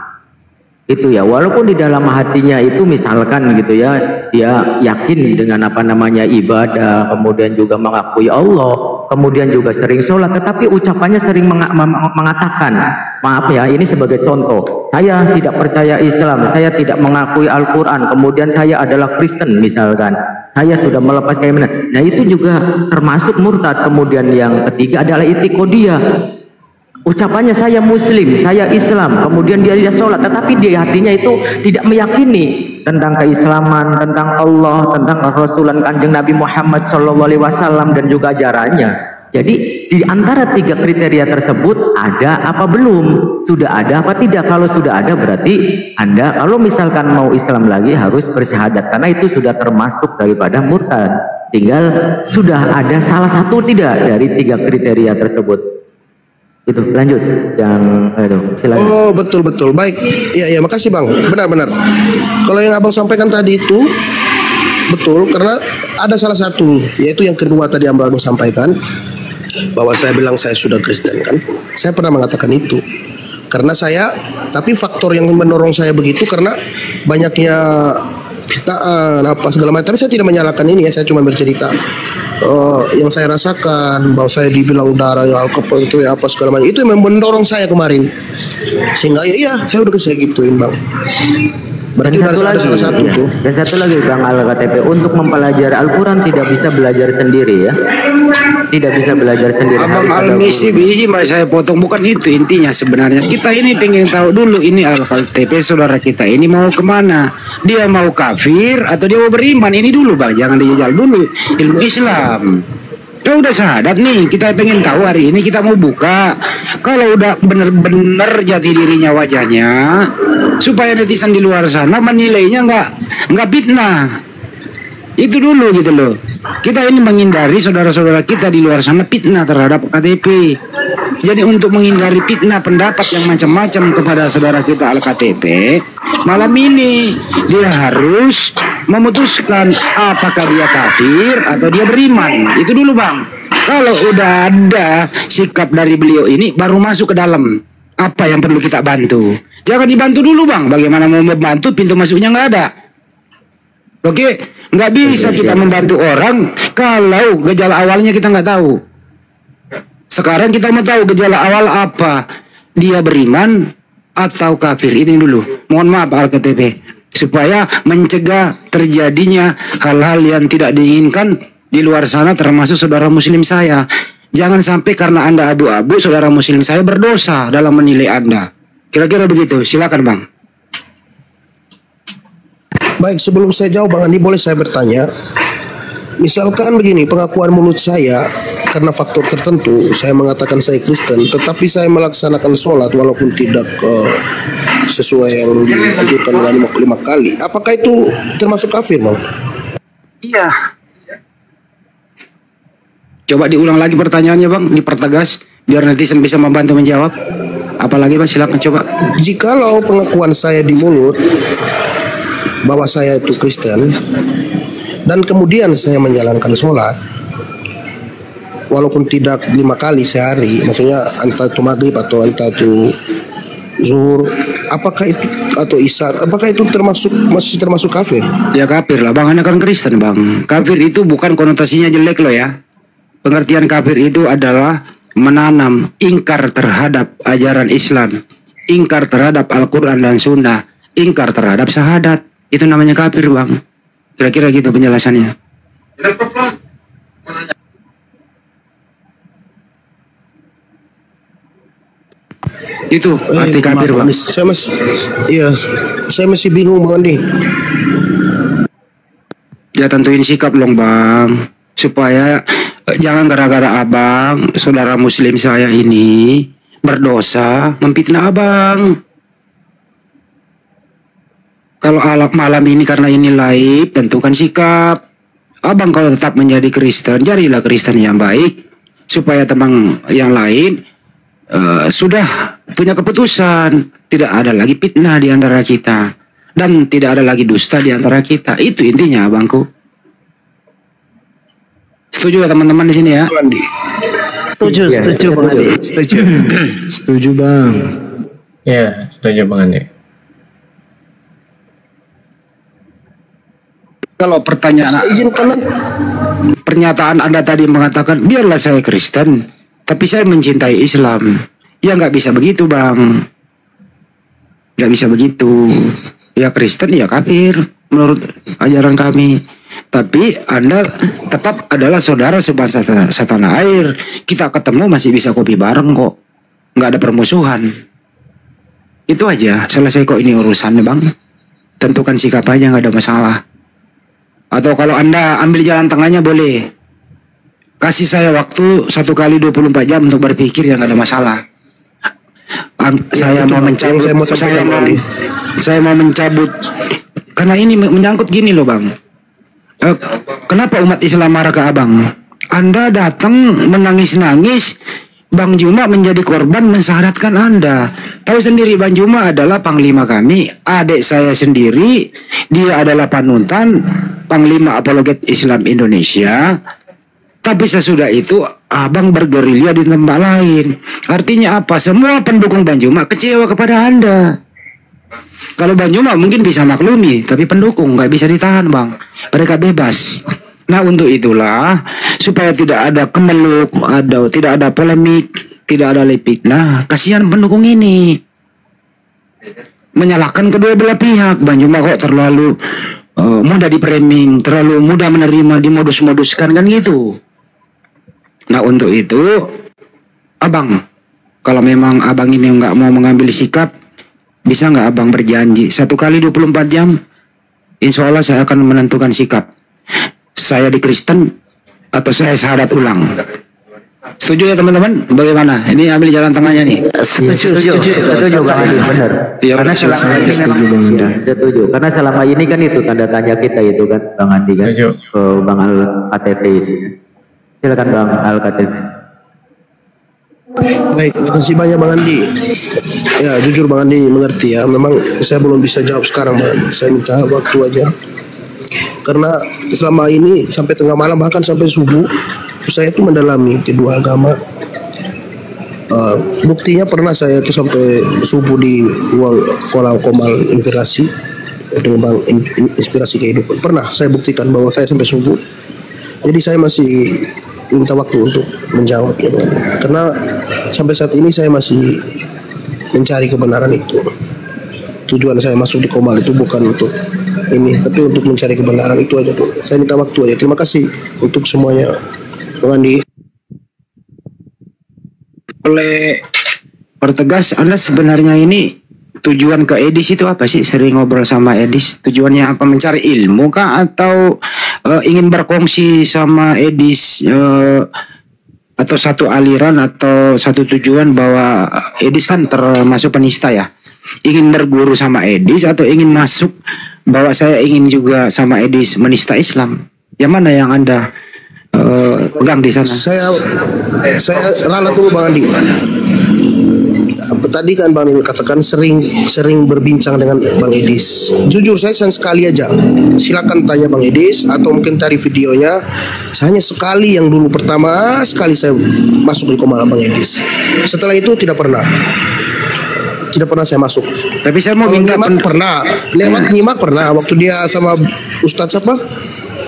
Itu ya, walaupun di dalam hatinya itu misalkan gitu ya, dia yakin dengan ibadah, kemudian juga mengakui Allah, kemudian juga sering sholat, tetapi ucapannya sering mengatakan, maaf ya, ini sebagai contoh, saya tidak percaya Islam, saya tidak mengakui Al-Quran, kemudian saya adalah Kristen misalkan, saya sudah melepas keimanan. Nah itu juga termasuk murtad. Kemudian yang ketiga adalah i'tiqadiyah. Ucapannya saya muslim, saya Islam, kemudian dia sholat, tetapi di hatinya itu tidak meyakini tentang keislaman, tentang Allah, tentang Rasulullah Kanjeng Nabi Muhammad SAW dan juga ajarannya. Jadi di antara tiga kriteria tersebut ada apa belum? Sudah ada apa tidak? Kalau sudah ada berarti Anda kalau misalkan mau Islam lagi harus bersyahadat, karena itu sudah termasuk daripada murtad. Tinggal sudah ada salah satu tidak dari tiga kriteria tersebut. Itu lanjut yang silakan. Oh betul baik. Iya makasih Bang, benar. Kalau yang Abang sampaikan tadi itu betul, karena ada salah satu, yaitu yang kedua tadi Abang sampaikan bahwa saya bilang saya sudah Kristen kan. Saya pernah mengatakan itu karena tapi faktor yang mendorong saya begitu karena banyaknya apa segala macam. Tapi saya tidak menyalahkan ini ya, saya cuma bercerita yang saya rasakan, bahwa saya dibilang darah alkohol itu ya apa segala macam, itu yang mendorong saya kemarin, sehingga ya saya udah saya gituin bang. Berarti ada salah satu tuh. Dan satu lagi Bang Al-KTP, untuk mempelajari Al-Quran tidak bisa belajar sendiri ya. Tidak bisa belajar sendiri. Abang Al-Misi biji saya potong, bukan itu intinya sebenarnya. Kita ini pengen tahu dulu ini Al-KTP saudara kita ini mau kemana. Dia mau kafir atau dia mau beriman, ini dulu bang. Jangan dijajal dulu ilmu Islam. Kita udah syahadat nih, kita pengen tahu hari ini, kita mau buka. Kalau udah bener-bener jati dirinya wajahnya, supaya netizen di luar sana menilainya nggak fitnah. Itu dulu gitu loh. Kita ini menghindari saudara-saudara kita di luar sana fitnah terhadap KTP. Jadi untuk menghindari fitnah pendapat yang macam-macam kepada saudara kita Al-KTP, malam ini dia harus memutuskan apakah dia kafir atau dia beriman. Itu dulu bang. Kalau udah ada sikap dari beliau ini, baru masuk ke dalam apa yang perlu kita bantu. Jangan dibantu dulu bang. Bagaimana mau membantu, pintu masuknya nggak ada. Oke, nggak bisa kita membantu orang kalau gejala awalnya kita nggak tahu. Sekarang kita mau tahu gejala awal apa, dia beriman atau kafir. Ini dulu. Mohon maaf Al-KTP, supaya mencegah terjadinya hal-hal yang tidak diinginkan di luar sana, termasuk saudara muslim saya. Jangan sampai karena Anda abu-abu, saudara muslim saya berdosa dalam menilai Anda. Kira-kira begitu. Silakan bang. Baik, sebelum saya jawab Bang Andi, boleh saya bertanya? Misalkan begini, pengakuan mulut saya karena faktor tertentu, saya mengatakan saya Kristen, tetapi saya melaksanakan sholat walaupun tidak sesuai yang dianjurkan 5 kali. Apakah itu termasuk kafir, Bang? Iya. Coba diulang lagi pertanyaannya bang, dipertegas biar netizen bisa membantu menjawab. Apalagi bang, silakan coba. Jikalau pengakuan saya di mulut bahwa saya itu Kristen, dan kemudian saya menjalankan sholat walaupun tidak 5 kali sehari, maksudnya entah itu maghrib atau entah itu zuhur, apakah itu atau isya, apakah itu masih termasuk kafir? Ya kafir lah bang, Anda kan Kristen bang. Kafir itu bukan konotasinya jelek loh ya. Pengertian kafir itu adalah menanam ingkar terhadap ajaran Islam, ingkar terhadap Al-Quran dan Sunnah, ingkar terhadap syahadat. Itu namanya kafir bang. Kira-kira gitu penjelasannya. Itu arti kafir bang. Saya masih bingung bang Andi. Ya tentuin sikap dong bang, supaya jangan gara-gara abang, saudara muslim saya ini berdosa memfitnah abang. Kalau malam ini karena ini live, tentukan sikap. Abang kalau tetap menjadi Kristen, jadilah Kristen yang baik, supaya teman yang lain sudah punya keputusan. Tidak ada lagi fitnah di antara kita, dan tidak ada lagi dusta di antara kita. Itu intinya abangku. Setuju ya teman-teman di sini ya? Setuju Bang Andi. Setuju bang. Ya, setuju bang Andi. Kalau pernyataan Anda tadi mengatakan biarlah saya Kristen, tapi saya mencintai Islam, ya nggak bisa begitu bang, nggak bisa begitu. Ya Kristen ya kafir menurut ajaran kami, tapi Anda tetap adalah saudara sebangsa setanah air. Kita ketemu masih bisa kopi bareng kok, nggak ada permusuhan. Itu aja, selesai kok ini urusannya bang. Tentukan sikap aja, nggak ada masalah. Atau kalau Anda ambil jalan tengahnya boleh. Kasih saya waktu 1 kali 24 jam untuk berpikir, yang gak ada masalah. Saya mau mencabut. Karena ini menyangkut gini loh bang. Kenapa umat Islam marah ke abang? Anda datang menangis-nangis, Bang Juma menjadi korban mensyahadatkan Anda. Tahu sendiri Bang Juma adalah panglima kami, adik saya sendiri, dia adalah panutan Panglima Apologet Islam Indonesia. Tapi sesudah itu abang bergerilya di tempat lain. Artinya apa? Semua pendukung Bang Juma kecewa kepada Anda. Kalau Bang Juma mungkin bisa maklumi, tapi pendukung nggak bisa ditahan Bang. Mereka bebas. Nah untuk itulah supaya tidak ada kemeluk, tidak ada polemik, tidak ada lepik. Nah kasihan pendukung ini menyalahkan kedua belah pihak. Bang Juma kok terlalu mudah di-framing, terlalu mudah menerima, dimodus-moduskan kan gitu. Nah untuk itu Abang, kalau memang Abang ini nggak mau mengambil sikap, bisa nggak Abang berjanji 1 kali 24 jam insya Allah saya akan menentukan sikap, saya di Kristen atau saya syahadat ulang. Setuju ya teman-teman? Bagaimana? Ini ambil jalan tengahnya nih. Setuju Bang Adi, benar. Ya, karena selama ini kan setuju. Karena selama ini kan itu tanda tanya kita itu kan Bang Adi kan ke Bang Al KTP itu. Silakan Bang Al KTP. Baik, terima kasih banyak Bang Andi. Ya jujur Bang Andi mengerti ya. Memang saya belum bisa jawab sekarang Bang Andi. Saya minta waktu aja. Karena selama ini sampai tengah malam bahkan sampai subuh saya itu mendalami kedua agama. Buktinya pernah saya itu sampai subuh di ruang komal inspirasi dengan Bang Inspirasi Kehidupan. Pernah saya buktikan bahwa saya sampai subuh. Jadi saya masih minta waktu untuk menjawab ya, karena sampai saat ini saya masih mencari kebenaran itu. Tujuan saya masuk di Komal itu bukan untuk ini, tapi untuk mencari kebenaran itu aja tuh. Saya minta waktu aja. Terima kasih untuk semuanya, Bang Andi. Oleh pertegas, Anda sebenarnya ini tujuan ke Edis itu apa sih? Sering ngobrol sama Edis, tujuannya apa? Mencari ilmu kah atau ingin berkongsi sama Edis atau satu aliran atau satu tujuan bahwa Edis kan termasuk penista ya? Ingin berguru sama Edis atau ingin masuk bahwa saya ingin juga sama Edis menista Islam? Yang mana yang Anda pegang di sana? Saya ralat dulu Bang Andi. Tadi kan Bang Andi katakan sering berbincang dengan Bang Edis. Jujur saya sekali aja. Silakan tanya Bang Edis atau mungkin cari videonya. Hanya sekali yang dulu pertama sekali saya masuk di Komal Bang Edis. Setelah itu tidak pernah saya masuk. Tapi saya mau nyimak pernah waktu dia sama Ustadz siapa?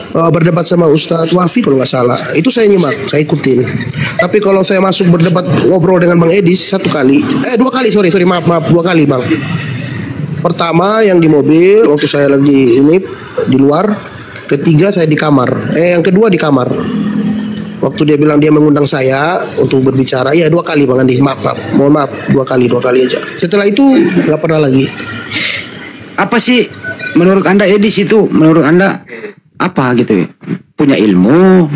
Berdebat sama Ustadz Wafi kalau nggak salah. Itu saya nyimak, saya ikutin. Tapi kalau saya masuk berdebat ngobrol dengan Bang Edis dua kali, maaf 2 kali Bang. Pertama yang di mobil waktu saya lagi ini di luar, ketiga saya di kamar. Yang kedua di kamar. Waktu dia bilang dia mengundang saya untuk berbicara, ya 2 kali Bang Andi. Mohon maaf 2 kali aja. Setelah itu nggak pernah lagi. Apa sih menurut Anda Edis itu? Menurut Anda apa gitu? Punya ilmu?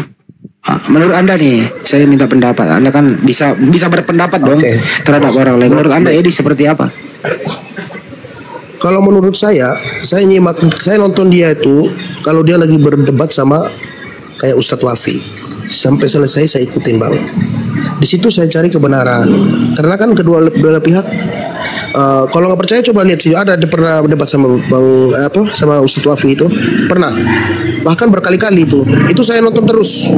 Menurut Anda nih, saya minta pendapat. Anda kan bisa berpendapat dong terhadap orang lain. Menurut Anda Edis seperti apa? Kalau menurut saya nyimak, saya nonton dia itu kalau dia lagi berdebat sama kayak Ustadz Wafi. Sampai selesai saya ikutin Bang. Di situ saya cari kebenaran. Karena kan kedua belah pihak kalau nggak percaya coba lihat video, ada pernah berdebat sama sama Ustadz Wafi itu. Pernah. Bahkan berkali-kali itu. Itu saya nonton terus.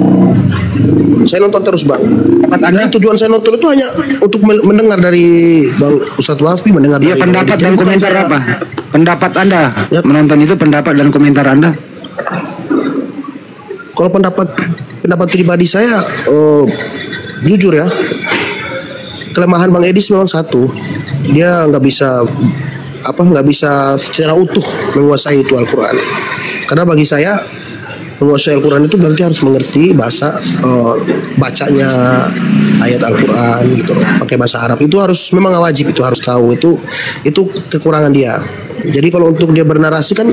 Bang. Dan tujuan saya nonton itu hanya untuk mendengar dari Bang Ustadz Wafi, mendengar dari pendapat dan komentar apa? Pendapat Anda menonton itu, pendapat dan komentar Anda? Kalau pendapat pribadi saya, jujur ya, kelemahan Bang Edis memang satu, dia nggak bisa secara utuh menguasai itu Al-Quran. Karena bagi saya menguasai Al-Quran itu berarti harus mengerti bahasa bacanya ayat Al-Quran gitu, pakai bahasa Arab itu memang wajib, itu harus tahu, itu kekurangan dia. Jadi kalau untuk dia bernarasi kan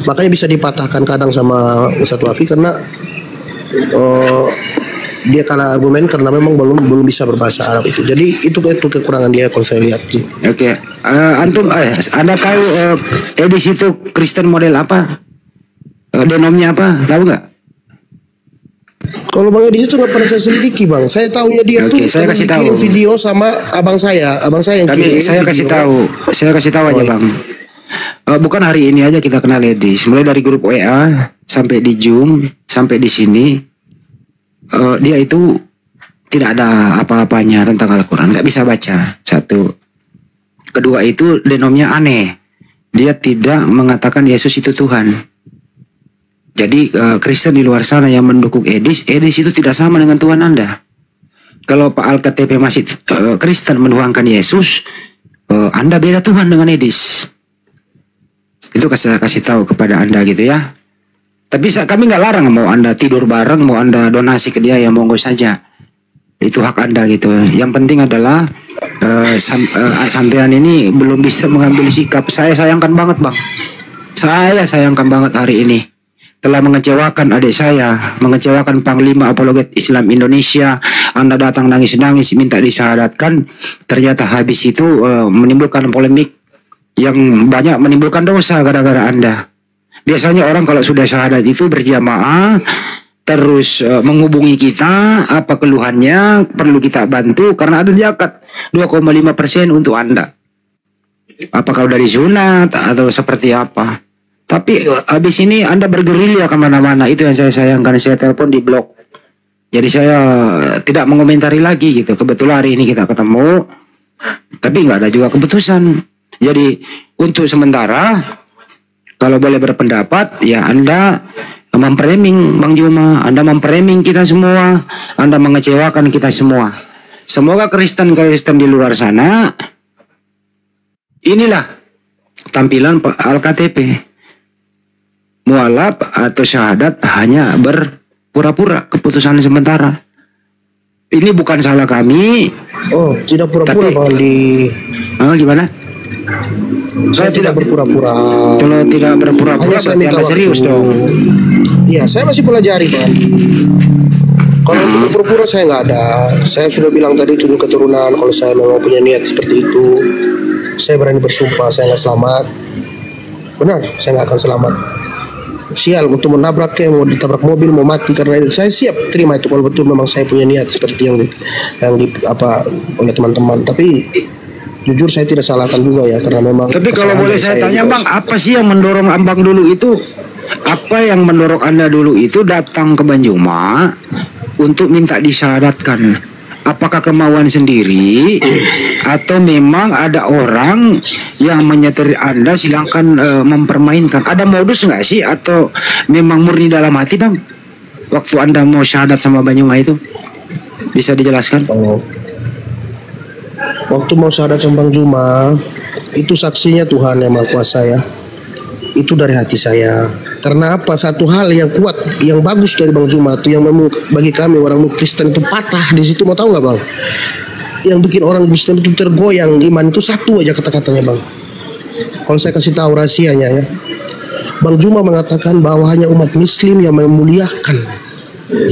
makanya bisa dipatahkan kadang sama Ustadz Wafi karena dia kalah argumen karena memang belum bisa berbahasa Arab itu. Jadi itu kekurangan dia kalau saya lihat. Oke. Antum Anda tahu Edis itu Kristen model apa? Denomnya apa? Tahu nggak? Kalau Bang Edis itu nggak pernah saya selidiki Bang. Saya tahunya dia tuh saya kasih tahu. Kirim video sama abang saya yang kirim. Saya kasih tahu aja Bang. Bukan hari ini aja kita kenal Edis. Mulai dari grup WA sampai di Zoom sampai di sini. Dia itu tidak ada apa-apanya tentang Al-Quran, nggak bisa baca. Satu. Kedua itu denomnya aneh. dia tidak mengatakan Yesus itu Tuhan. Jadi Kristen di luar sana yang mendukung Edis itu tidak sama dengan Tuhan Anda. Kalau Pak Alkatp masih Kristen menuhankan Yesus, Anda beda Tuhan dengan Edis. Itu kasih tahu kepada Anda gitu ya. Tapi kami nggak larang mau Anda tidur bareng, mau Anda donasi ke dia, ya monggo saja. Itu hak Anda gitu. Yang penting adalah sampean ini belum bisa mengambil sikap. Saya sayangkan banget Bang. Saya sayangkan banget hari ini. Telah mengecewakan adik saya, mengecewakan Panglima Apologet Islam Indonesia. Anda datang nangis-nangis minta disyahadatkan, ternyata habis itu menimbulkan polemik yang banyak, menimbulkan dosa gara-gara Anda. Biasanya orang kalau sudah syahadat itu berjamaah, terus menghubungi kita, apa keluhannya, perlu kita bantu, karena ada zakat 2,5% untuk Anda. Apakah dari sunat atau seperti apa? Tapi habis ini Anda bergerilya kemana-mana. Itu yang saya sayangkan. Saya telepon di blog. Jadi saya tidak mengomentari lagi gitu. Kebetulan hari ini kita ketemu, tapi nggak ada juga keputusan. Jadi untuk sementara, kalau boleh berpendapat, ya Anda memframing Bang Juma, Anda memframing kita semua, Anda mengecewakan kita semua. Semoga Kristen-Kristen di luar sana, inilah tampilan Alkatp. Mualaf atau syahadat hanya berpura-pura, keputusan sementara. Ini bukan salah kami. Oh, tidak pura-pura Bang Andi. Gimana? Saya tidak berpura-pura. Kalau tidak berpura-pura berarti Anda serius dong. Iya, saya masih pelajari Bang Andi. Kalau untuk berpura-pura saya nggak ada. Saya sudah bilang tadi 7 keturunan. Kalau saya memang punya niat seperti itu, saya berani bersumpah saya nggak selamat. Benar, saya nggak akan selamat. Sial untuk menabrak, mau ditabrak mobil, mau mati karena itu. Saya siap terima itu kalau betul memang saya punya niat seperti yang di apa oleh teman-teman. Tapi jujur saya tidak salahkan juga ya, karena memang. Tapi kalau boleh saya tanya Bang, apa sih yang mendorong Abang dulu itu? Apa yang mendorong Anda dulu itu datang ke Banjuma untuk minta disyahadatkan? Apakah kemauan sendiri atau memang ada orang yang menyetir Anda silahkan mempermainkan? Ada modus nggak sih atau memang murni dalam hati Bang? Waktu Anda mau syahadat sama Banjuma itu bisa dijelaskan? Oh. Waktu mau syahadat sama Bang Juma itu saksinya Tuhan yang Maha Kuasa ya. Itu dari hati saya. Karena apa? Satu hal yang kuat, yang bagus dari Bang Juma itu yang bagi kami orang Kristen itu patah di situ. Mau tahu nggak Bang? Yang bikin orang Kristen itu tergoyang iman itu satu aja kata-katanya Bang. Kalau saya kasih tahu rahasianya ya, Bang Juma mengatakan bahwa hanya umat Muslim yang memuliakan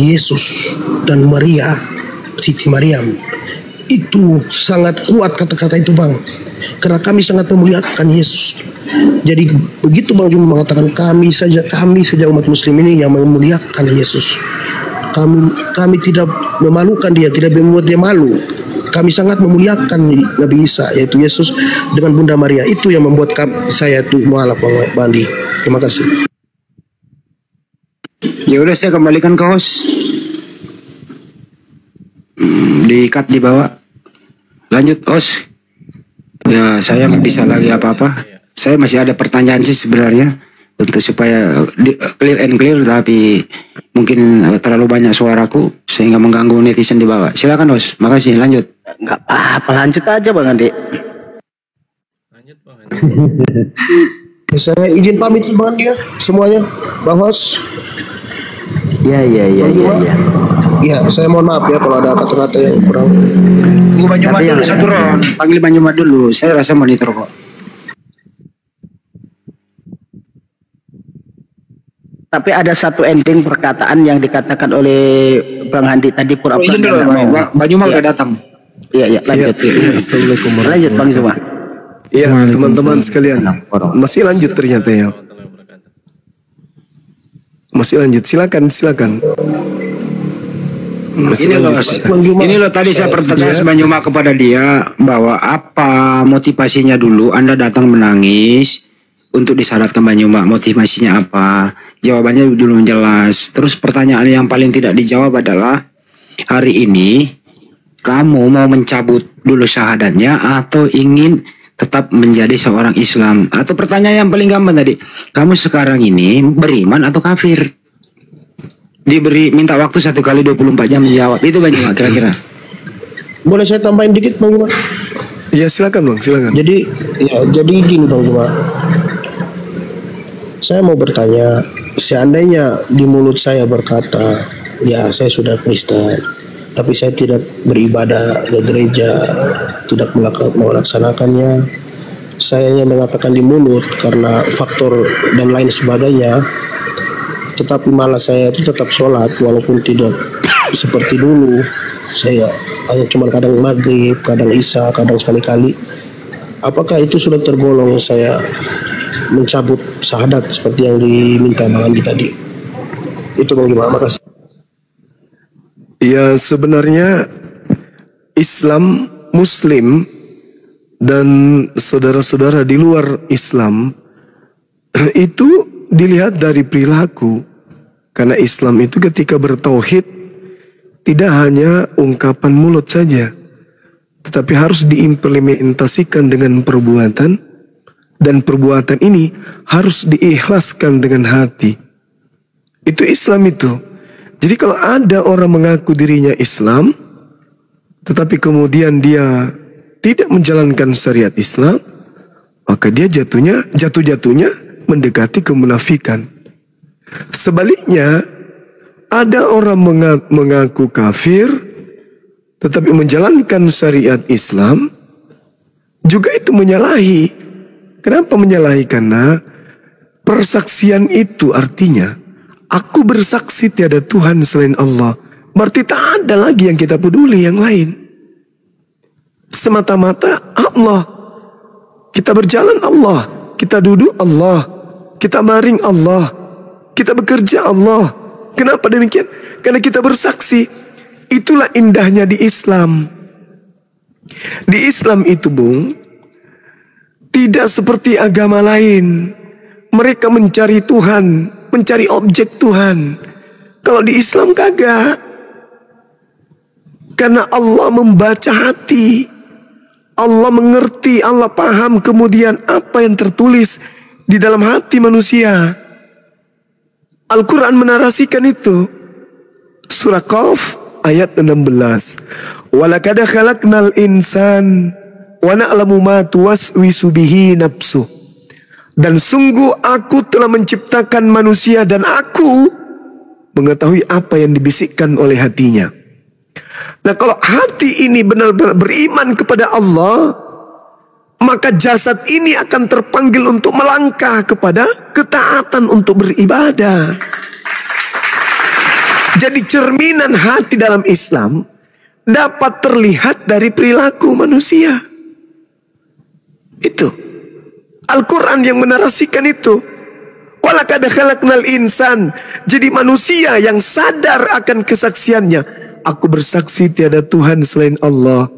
Yesus dan Maria, Siti Maryam. Itu sangat kuat kata-kata itu Bang. Karena kami sangat memuliakan Yesus. Jadi begitu Bang Juma mengatakan kami saja umat Muslim ini yang memuliakan Yesus. Kami tidak memalukan dia, tidak membuat dia malu. Kami sangat memuliakan Nabi Isa yaitu Yesus dengan Bunda Maria. Itu yang membuat saya tuh mualaf Bang Andi. Terima kasih. Ya udah saya kembalikan ke host. Di-cut di bawah. Lanjut host. Ya saya nggak bisa lagi apa-apa. Saya masih ada pertanyaan sih sebenarnya untuk supaya clear and clear, tapi mungkin terlalu banyak suaraku sehingga mengganggu netizen di bawah. Silakan host. Makasih. Lanjut. Nggak apa-apa, lanjut aja Bang Andi. Lanjut Bang Andi. Saya izin pamit Bang Andi ya semuanya, Bang host. Iya. Ya, saya mohon maaf ya kalau ada kata-kata yang kurang. Tunggu Banjuma dulu satu round. Panggil Banjuma dulu. Saya rasa monitor kok. Tapi ada satu ending perkataan yang dikatakan oleh Bang Handi tadi pura-pura. Banjuma udah datang. Iya, lanjut. Assalamualaikum. Lanjut Bang Juma. Iya, teman-teman sekalian. Masih lanjut ternyata ya. Masih lanjut. Silakan. Ini loh tadi saya pertegas Banjuma kepada dia bahwa apa motivasinya dulu Anda datang menangis untuk disyaratkan Banjuma, motivasinya apa? Jawabannya belum jelas. Terus pertanyaan yang paling tidak dijawab adalah hari ini kamu mau mencabut dulu syahadatnya atau ingin tetap menjadi seorang Islam? Atau pertanyaan yang paling gampang tadi, kamu sekarang ini beriman atau kafir? Diberi minta waktu 1 kali 24 jam menjawab. Itu Bang Juma kira-kira. Boleh saya tambahin dikit Bang Juma? Iya silakan Bang, silakan. Jadi gini Bang Juma. Saya mau bertanya, seandainya di mulut saya berkata, ya saya sudah Kristen, tapi saya tidak beribadah ke gereja, tidak melaksanakannya. Saya hanya mengatakan di mulut karena faktor dan lain sebagainya. Tetapi malah saya itu tetap sholat walaupun tidak seperti dulu. Saya hanya cuma kadang maghrib, kadang isya, kadang sekali-kali. Apakah itu sudah tergolong saya mencabut syahadat seperti yang diminta Bang Andi tadi? Itu Bang Juma, makasih. Ya sebenarnya Islam, Muslim dan saudara-saudara di luar Islam itu dilihat dari perilaku. Karena Islam itu ketika bertauhid tidak hanya ungkapan mulut saja, tetapi harus diimplementasikan dengan perbuatan, dan perbuatan ini harus diikhlaskan dengan hati. Itu Islam itu. Jadi kalau ada orang mengaku dirinya Islam, tetapi kemudian dia tidak menjalankan syariat Islam, maka dia jatuh-jatuhnya mendekati kemunafikan. Sebaliknya, ada orang mengaku kafir, tetapi menjalankan syariat Islam, juga itu menyalahi. Kenapa menyalahi? Karena persaksian itu artinya, aku bersaksi tiada Tuhan selain Allah. Berarti tak ada lagi yang kita peduli yang lain. Semata-mata Allah. Kita berjalan Allah. Kita duduk Allah. Kita baring Allah. Kita bekerja Allah. Kenapa demikian? Karena kita bersaksi. Itulah indahnya di Islam. Di Islam itu Bung, tidak seperti agama lain. Mereka mencari Tuhan, mencari objek Tuhan. Kalau di Islam kagak. Karena Allah membaca hati. Allah mengerti, Allah paham kemudian apa yang tertulis di dalam hati manusia. Al-Quran menarasikan itu. Surah Qaf ayat 16. Walaqad khalaqnal insan wa na'lamu ma tuwaswisu bihi nafsuh. Dan sungguh aku telah menciptakan manusia dan aku mengetahui apa yang dibisikkan oleh hatinya. Nah kalau hati ini benar-benar beriman kepada Allah, maka jasad ini akan terpanggil untuk melangkah kepada ketaatan untuk beribadah. Jadi cerminan hati dalam Islam dapat terlihat dari perilaku manusia. Itu Al-Quran yang menarasikan itu. Walaqad khalaqnal insan. Jadi manusia yang sadar akan kesaksiannya. Aku bersaksi tiada Tuhan selain Allah.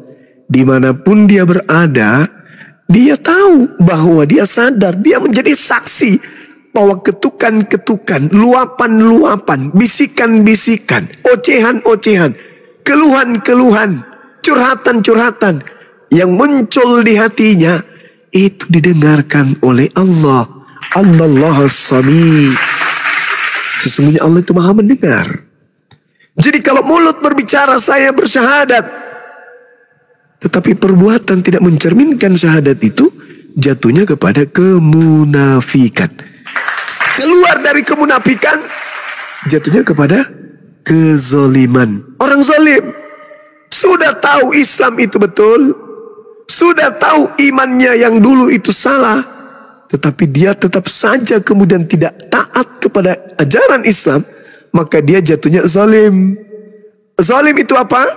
Dimanapun dia berada, dia tahu bahwa dia sadar, dia menjadi saksi bahwa ketukan-ketukan, luapan-luapan, bisikan-bisikan, ocehan-ocehan, keluhan-keluhan, curhatan-curhatan yang muncul di hatinya itu didengarkan oleh Allah. Allah as-Sami. Sesungguhnya Allah itu Maha mendengar. Jadi kalau mulut berbicara saya bersyahadat, tetapi perbuatan tidak mencerminkan syahadat itu, jatuhnya kepada kemunafikan. Keluar dari kemunafikan, jatuhnya kepada kezoliman. Orang zolim sudah tahu Islam itu betul, sudah tahu imannya yang dulu itu salah, tetapi dia tetap saja kemudian tidak taat kepada ajaran Islam, maka dia jatuhnya zalim. Zalim itu apa?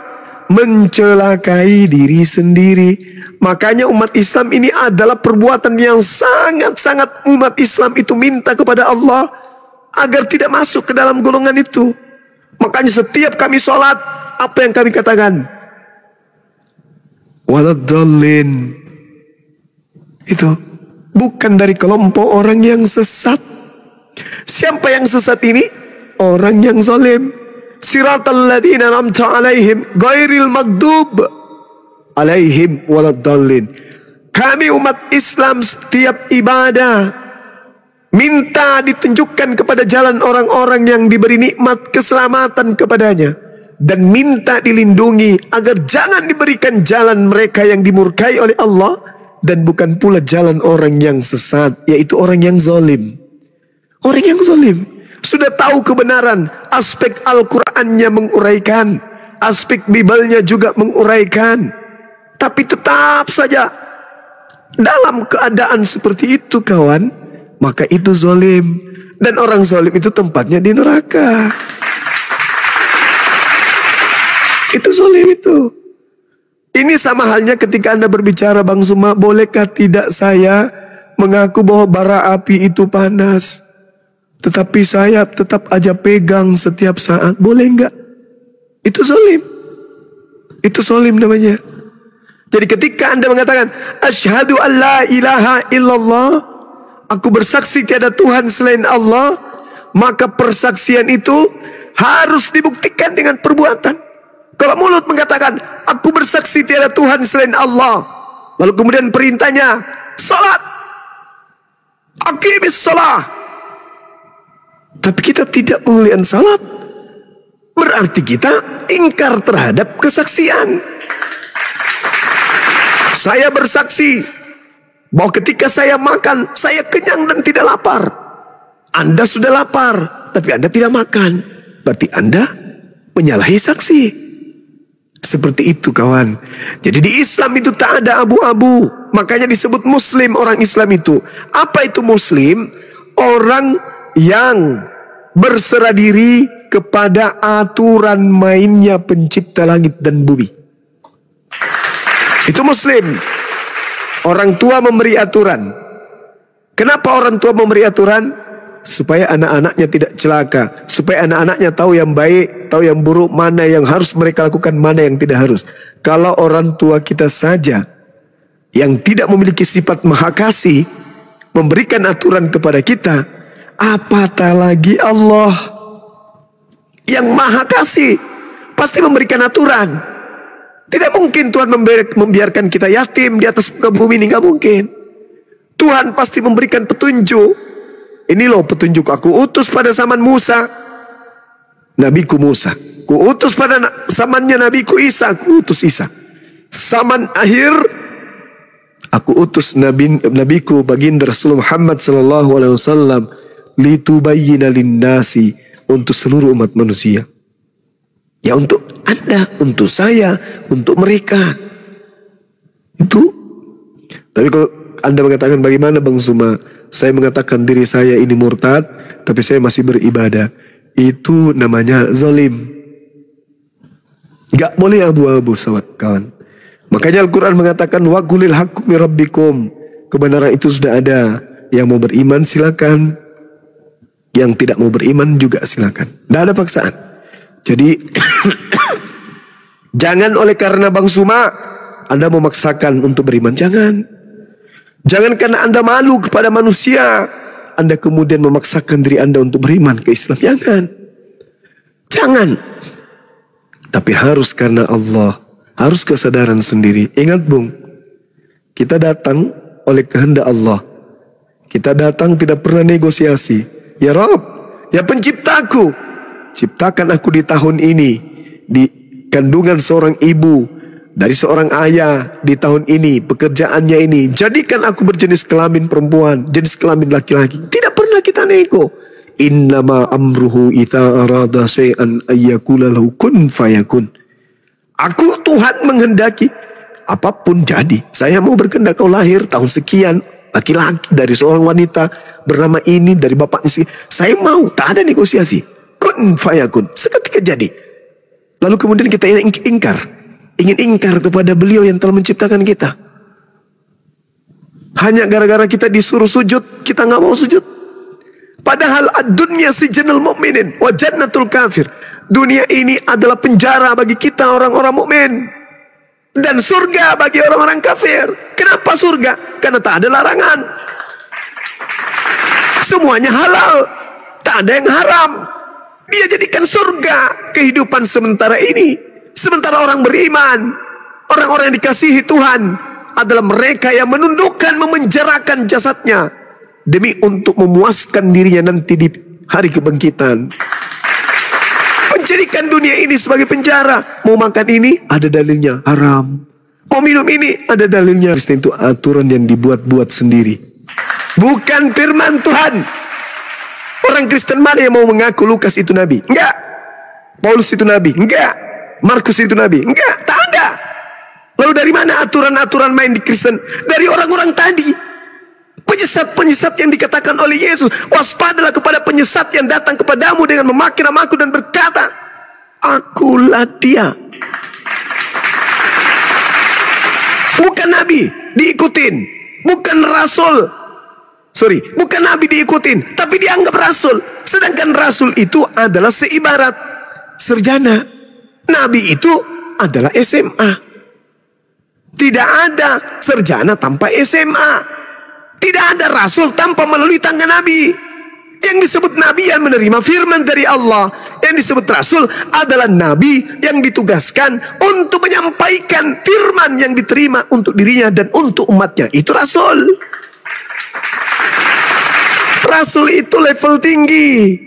Mencelakai diri sendiri. Makanya umat Islam ini adalah perbuatan yang sangat-sangat umat Islam itu minta kepada Allah agar tidak masuk ke dalam golongan itu. Makanya setiap kami sholat, apa yang kami katakan? Waladdallin. Itu bukan dari kelompok orang yang sesat. Siapa yang sesat ini? Orang yang zalim. Siratal ladzina an'amta alaihim ghairil maghdub alaihim waladdallin. Kami umat Islam setiap ibadah minta ditunjukkan kepada jalan orang-orang yang diberi nikmat keselamatan kepadanya, dan minta dilindungi agar jangan diberikan jalan mereka yang dimurkai oleh Allah, dan bukan pula jalan orang yang sesat, yaitu orang yang zalim. Orang yang zalim sudah tahu kebenaran, aspek Al-Qur'annya menguraikan, aspek Bibalnya juga menguraikan, tapi tetap saja dalam keadaan seperti itu kawan, maka itu zalim, dan orang zalim itu tempatnya di neraka. Itu zalim itu. Ini sama halnya ketika Anda berbicara, Bang Suma, bolehkah tidak saya mengaku bahwa bara api itu panas, tetapi saya tetap aja pegang setiap saat? Boleh enggak? Itu zalim. Itu zalim namanya. Jadi ketika Anda mengatakan asyhadu an la ilaha illallah, aku bersaksi tiada Tuhan selain Allah, maka persaksian itu harus dibuktikan dengan perbuatan. Kalau mulut mengatakan aku bersaksi tiada Tuhan selain Allah, lalu kemudian perintahnya salat, aqimis shalah, tapi kita tidak menguliakan salat, berarti kita ingkar terhadap kesaksian. Saya bersaksi bahwa ketika saya makan, saya kenyang dan tidak lapar. Anda sudah lapar, tapi Anda tidak makan, berarti Anda menyalahi saksi. Seperti itu kawan. Jadi di Islam itu tak ada abu-abu. Makanya disebut Muslim orang Islam itu. Apa itu Muslim? Orang yang berserah diri kepada aturan mainnya pencipta langit dan bumi. Itu Muslim. Orang tua memberi aturan. Kenapa orang tua memberi aturan? Supaya anak-anaknya tidak celaka, supaya anak-anaknya tahu yang baik, tahu yang buruk, mana yang harus mereka lakukan, mana yang tidak harus. Kalau orang tua kita saja yang tidak memiliki sifat maha kasih memberikan aturan kepada kita, apatah lagi Allah yang maha kasih pasti memberikan aturan. Tidak mungkin Tuhan membiarkan kita yatim di atas muka bumi ini, nggak mungkin. Tuhan pasti memberikan petunjuk. Ini loh petunjuk, aku utus pada zaman Musa, nabiku Musa. Ku utus pada zamannya nabiku Isa, aku utus Isa. Zaman akhir, aku utus nabiku baginda Rasul Muhammad sallallahu alaihi wasallam, litubayyina linnasi, untuk seluruh umat manusia. Ya untuk Anda, untuk saya, untuk mereka. Itu. Tapi kalau Anda mengatakan bagaimana Bang Suma? Saya mengatakan diri saya ini murtad, tapi saya masih beribadah. Itu namanya zalim. Gak boleh abu-abu kawan. Makanya Al-Quran mengatakan wa qulil haqqu mir rabbikum. Kebenaran itu sudah ada. Yang mau beriman silakan, yang tidak mau beriman juga silakan. Tidak ada paksaan. Jadi jangan oleh karena Bang Suma Anda memaksakan untuk beriman. Jangan karena Anda malu kepada manusia Anda kemudian memaksakan diri Anda untuk beriman ke Islam. Jangan. Tapi harus karena Allah. Harus kesadaran sendiri. Ingat Bung, kita datang oleh kehendak Allah. Kita datang tidak pernah negosiasi. Ya Rabb, ya penciptaku, ciptakan aku di tahun ini, di kandungan seorang ibu, dari seorang ayah di tahun ini, pekerjaannya ini, jadikan aku berjenis kelamin perempuan, jenis kelamin laki-laki. Tidak pernah kita nego. Innama amruhu ita arada syai'an ayyakula lahu kun fayakun. Aku Tuhan menghendaki apapun jadi. Saya mau berkehendak kau lahir tahun sekian, laki-laki dari seorang wanita bernama ini, dari bapaknya sekian. Saya mau, tak ada negosiasi. Kun fayakun, seketika jadi. Lalu kemudian kita ingin ingkar kepada beliau yang telah menciptakan kita. Hanya gara-gara kita disuruh sujud, kita nggak mau sujud. Padahal ad-dunya sijnul mu'minin wa jannatul kafir. Dunia ini adalah penjara bagi kita orang-orang mukmin dan surga bagi orang-orang kafir. Kenapa surga? Karena tak ada larangan. Semuanya halal, tak ada yang haram. Dia jadikan surga kehidupan sementara ini. Sementara orang beriman, orang-orang yang dikasihi Tuhan, adalah mereka yang menundukkan, memenjarakan jasadnya demi untuk memuaskan dirinya nanti di hari kebangkitan. Menjadikan dunia ini sebagai penjara. Mau makan ini, ada dalilnya, haram. Mau minum ini, ada dalilnya. Kristen itu aturan yang dibuat-buat sendiri, bukan firman Tuhan. Orang Kristen mana yang mau mengaku Lukas itu nabi? Enggak. Paulus itu nabi? Enggak. Markus itu nabi? Enggak, tak ada. Lalu dari mana aturan-aturan main di Kristen? Dari orang-orang tadi. Penyesat-penyesat yang dikatakan oleh Yesus. Waspadalah kepada penyesat yang datang kepadamu dengan memakai namaku dan berkata, akulah dia. Bukan nabi diikutin, bukan rasul. Bukan nabi diikutin, tapi dianggap rasul. Sedangkan rasul itu adalah seibarat sarjana. Nabi itu adalah SMA. Tidak ada sarjana tanpa SMA. Tidak ada rasul tanpa melalui tangan nabi. Yang disebut nabi yang menerima firman dari Allah. Yang disebut rasul adalah nabi yang ditugaskan untuk menyampaikan firman yang diterima untuk dirinya dan untuk umatnya. Itu rasul. Rasul itu level tinggi.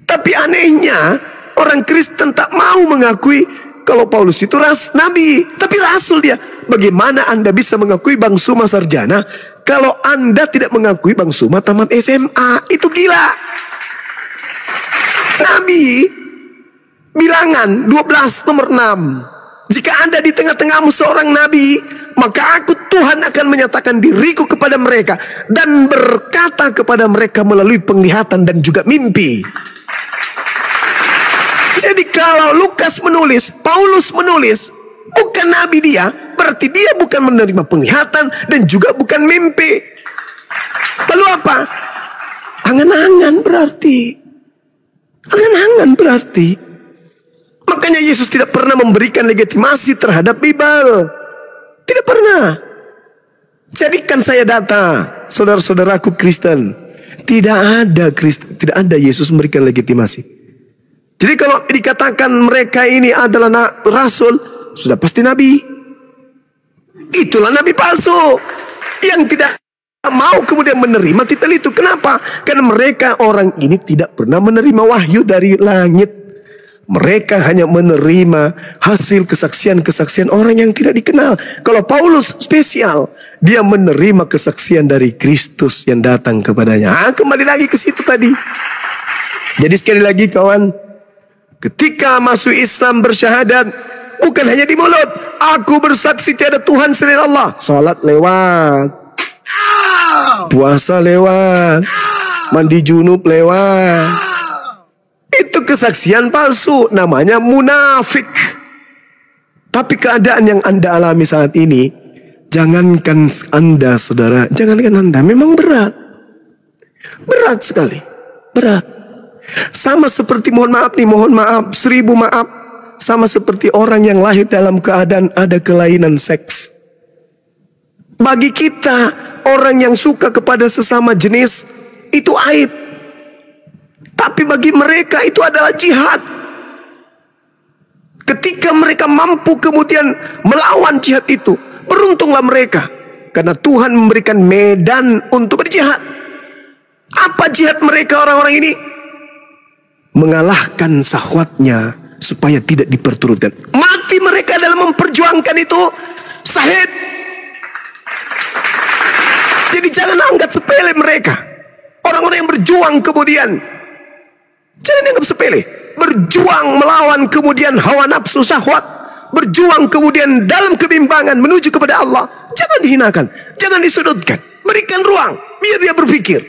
Tapi anehnya orang Kristen tak mau mengakui kalau Paulus itu nabi, tapi rasul dia. Bagaimana Anda bisa mengakui Bang Suma sarjana kalau Anda tidak mengakui Bang Suma tamat SMA? Itu gila. Nabi bilangan 12 nomor 6. Jika Anda di tengah-tengahmu seorang nabi, maka aku Tuhan akan menyatakan diriku kepada mereka dan berkata kepada mereka melalui penglihatan dan juga mimpi. Jadi kalau Lukas menulis, Paulus menulis, bukan nabi dia, berarti dia bukan menerima penglihatan dan juga bukan mimpi. Lalu apa? Angan-angan berarti. Angan-angan berarti. Makanya Yesus tidak pernah memberikan legitimasi terhadap Bible. Tidak pernah. Jadikan saya data, saudara-saudaraku Kristen. Tidak ada Yesus memberikan legitimasi. Jadi kalau dikatakan mereka ini adalah rasul, sudah pasti nabi. Itulah nabi palsu yang tidak mau kemudian menerima titel itu. Kenapa? Karena mereka orang ini tidak pernah menerima wahyu dari langit. Mereka hanya menerima hasil kesaksian-kesaksian orang yang tidak dikenal. Kalau Paulus spesial, dia menerima kesaksian dari Kristus yang datang kepadanya. Kembali lagi ke situ tadi. Jadi sekali lagi kawan, ketika masuk Islam bersyahadat, bukan hanya di mulut. Aku bersaksi tiada Tuhan selain Allah. Salat lewat, puasa lewat, mandi junub lewat. Itu kesaksian palsu, namanya munafik. Tapi keadaan yang Anda alami saat ini, jangankan Anda saudara, jangankan Anda, memang berat. Berat sekali, berat. Sama seperti, mohon maaf, 1000 maaf. Sama seperti orang yang lahir dalam keadaan ada kelainan seks. Bagi kita, orang yang suka kepada sesama jenis, itu aib. Tapi bagi mereka itu adalah jihad. Ketika mereka mampu kemudian melawan jihad itu, beruntunglah mereka. Karena Tuhan memberikan medan untuk berjihad. Apa jihad mereka orang-orang ini? Mengalahkan syahwatnya supaya tidak diperturutkan. Mati mereka dalam memperjuangkan itu, syahid. Jadi jangan anggap sepele mereka. Orang-orang yang berjuang kemudian, jangan dianggap sepele. Berjuang melawan kemudian hawa nafsu syahwat. Berjuang kemudian dalam kebimbangan menuju kepada Allah. Jangan dihinakan, jangan disudutkan. Berikan ruang, biar dia berpikir.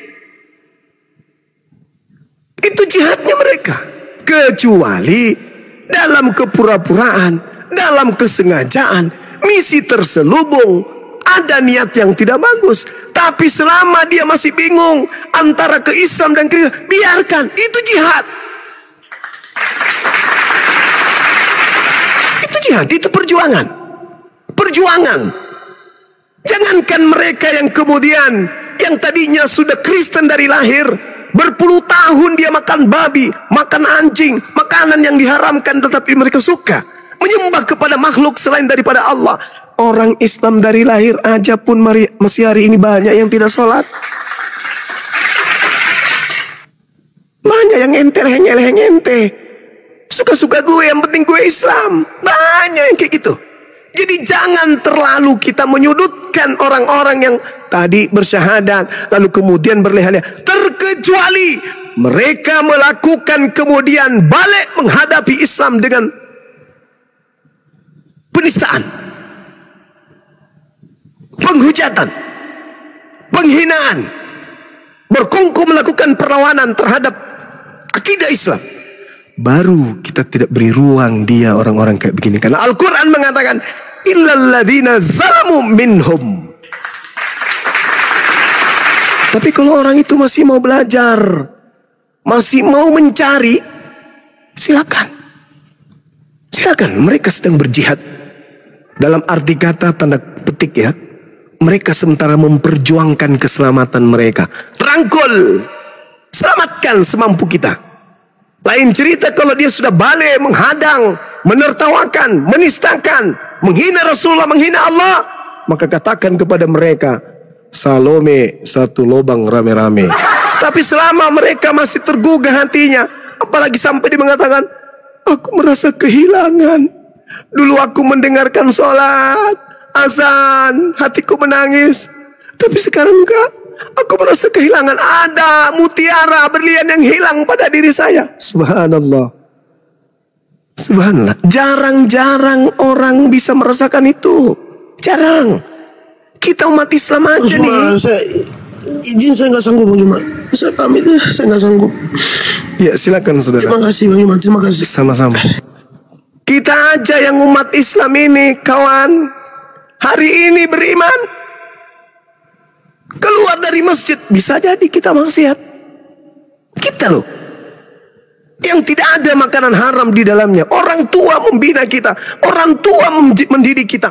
Itu jihadnya mereka. Kecuali dalam kepura-puraan, dalam kesengajaan, misi terselubung, ada niat yang tidak bagus. Tapi selama dia masih bingung antara ke Islam dan ke, biarkan, itu jihad. Itu jihad, itu perjuangan. Perjuangan. Jangankan mereka yang kemudian, yang tadinya sudah Kristen dari lahir, berpuluh tahun dia makan babi, makan anjing, makanan yang diharamkan, tetapi mereka suka menyembah kepada makhluk selain daripada Allah. orang Islam dari lahir aja pun masih hari ini banyak yang tidak sholat. Banyak yang ente, leheng ente. Suka-suka gue, yang penting gue Islam. Banyak yang kayak gitu. Jadi jangan terlalu kita menyudutkan orang-orang yang tadi bersyahadat, lalu kemudian berleha-leha. Terkecuali mereka melakukan kemudian balik menghadapi Islam dengan penistaan, penghujatan, penghinaan, berkongkol melakukan perlawanan terhadap akidah Islam. Baru kita tidak beri ruang dia orang-orang kayak begini. Karena Al-Quran mengatakan illal ladzina zalamu minhum. Tapi kalau orang itu masih mau belajar, masih mau mencari, silakan. Silakan, mereka sedang berjihad. Dalam arti kata tanda petik ya. Mereka sementara memperjuangkan keselamatan mereka. Rangkul, selamatkan semampu kita. Lain cerita kalau dia sudah balik menghadang, menertawakan, menistakan, menghina Rasulullah, menghina Allah, maka katakan kepada mereka, Salome satu lubang rame-rame. Tapi selama mereka masih tergugah hatinya, apalagi sampai dia mengatakan, aku merasa kehilangan. Dulu aku mendengarkan sholat, azan, hatiku menangis. Tapi sekarang enggak. Aku merasa kehilangan, ada mutiara berlian yang hilang pada diri saya. Subhanallah. Subhanallah. Jarang-jarang orang bisa merasakan itu. Jarang. Kita umat Islam aja nih. Saya nggak sanggup Bang Jumat. Saya pamit ya, saya nggak sanggup. Ya silakan saudara. Terima kasih Bang Jumat, terima kasih. Sama-sama. Kita aja yang umat Islam ini kawan, hari ini beriman, keluar dari masjid bisa jadi kita maksiat. Kita loh yang tidak ada makanan haram di dalamnya. Orang tua membina kita, orang tua mendidik kita.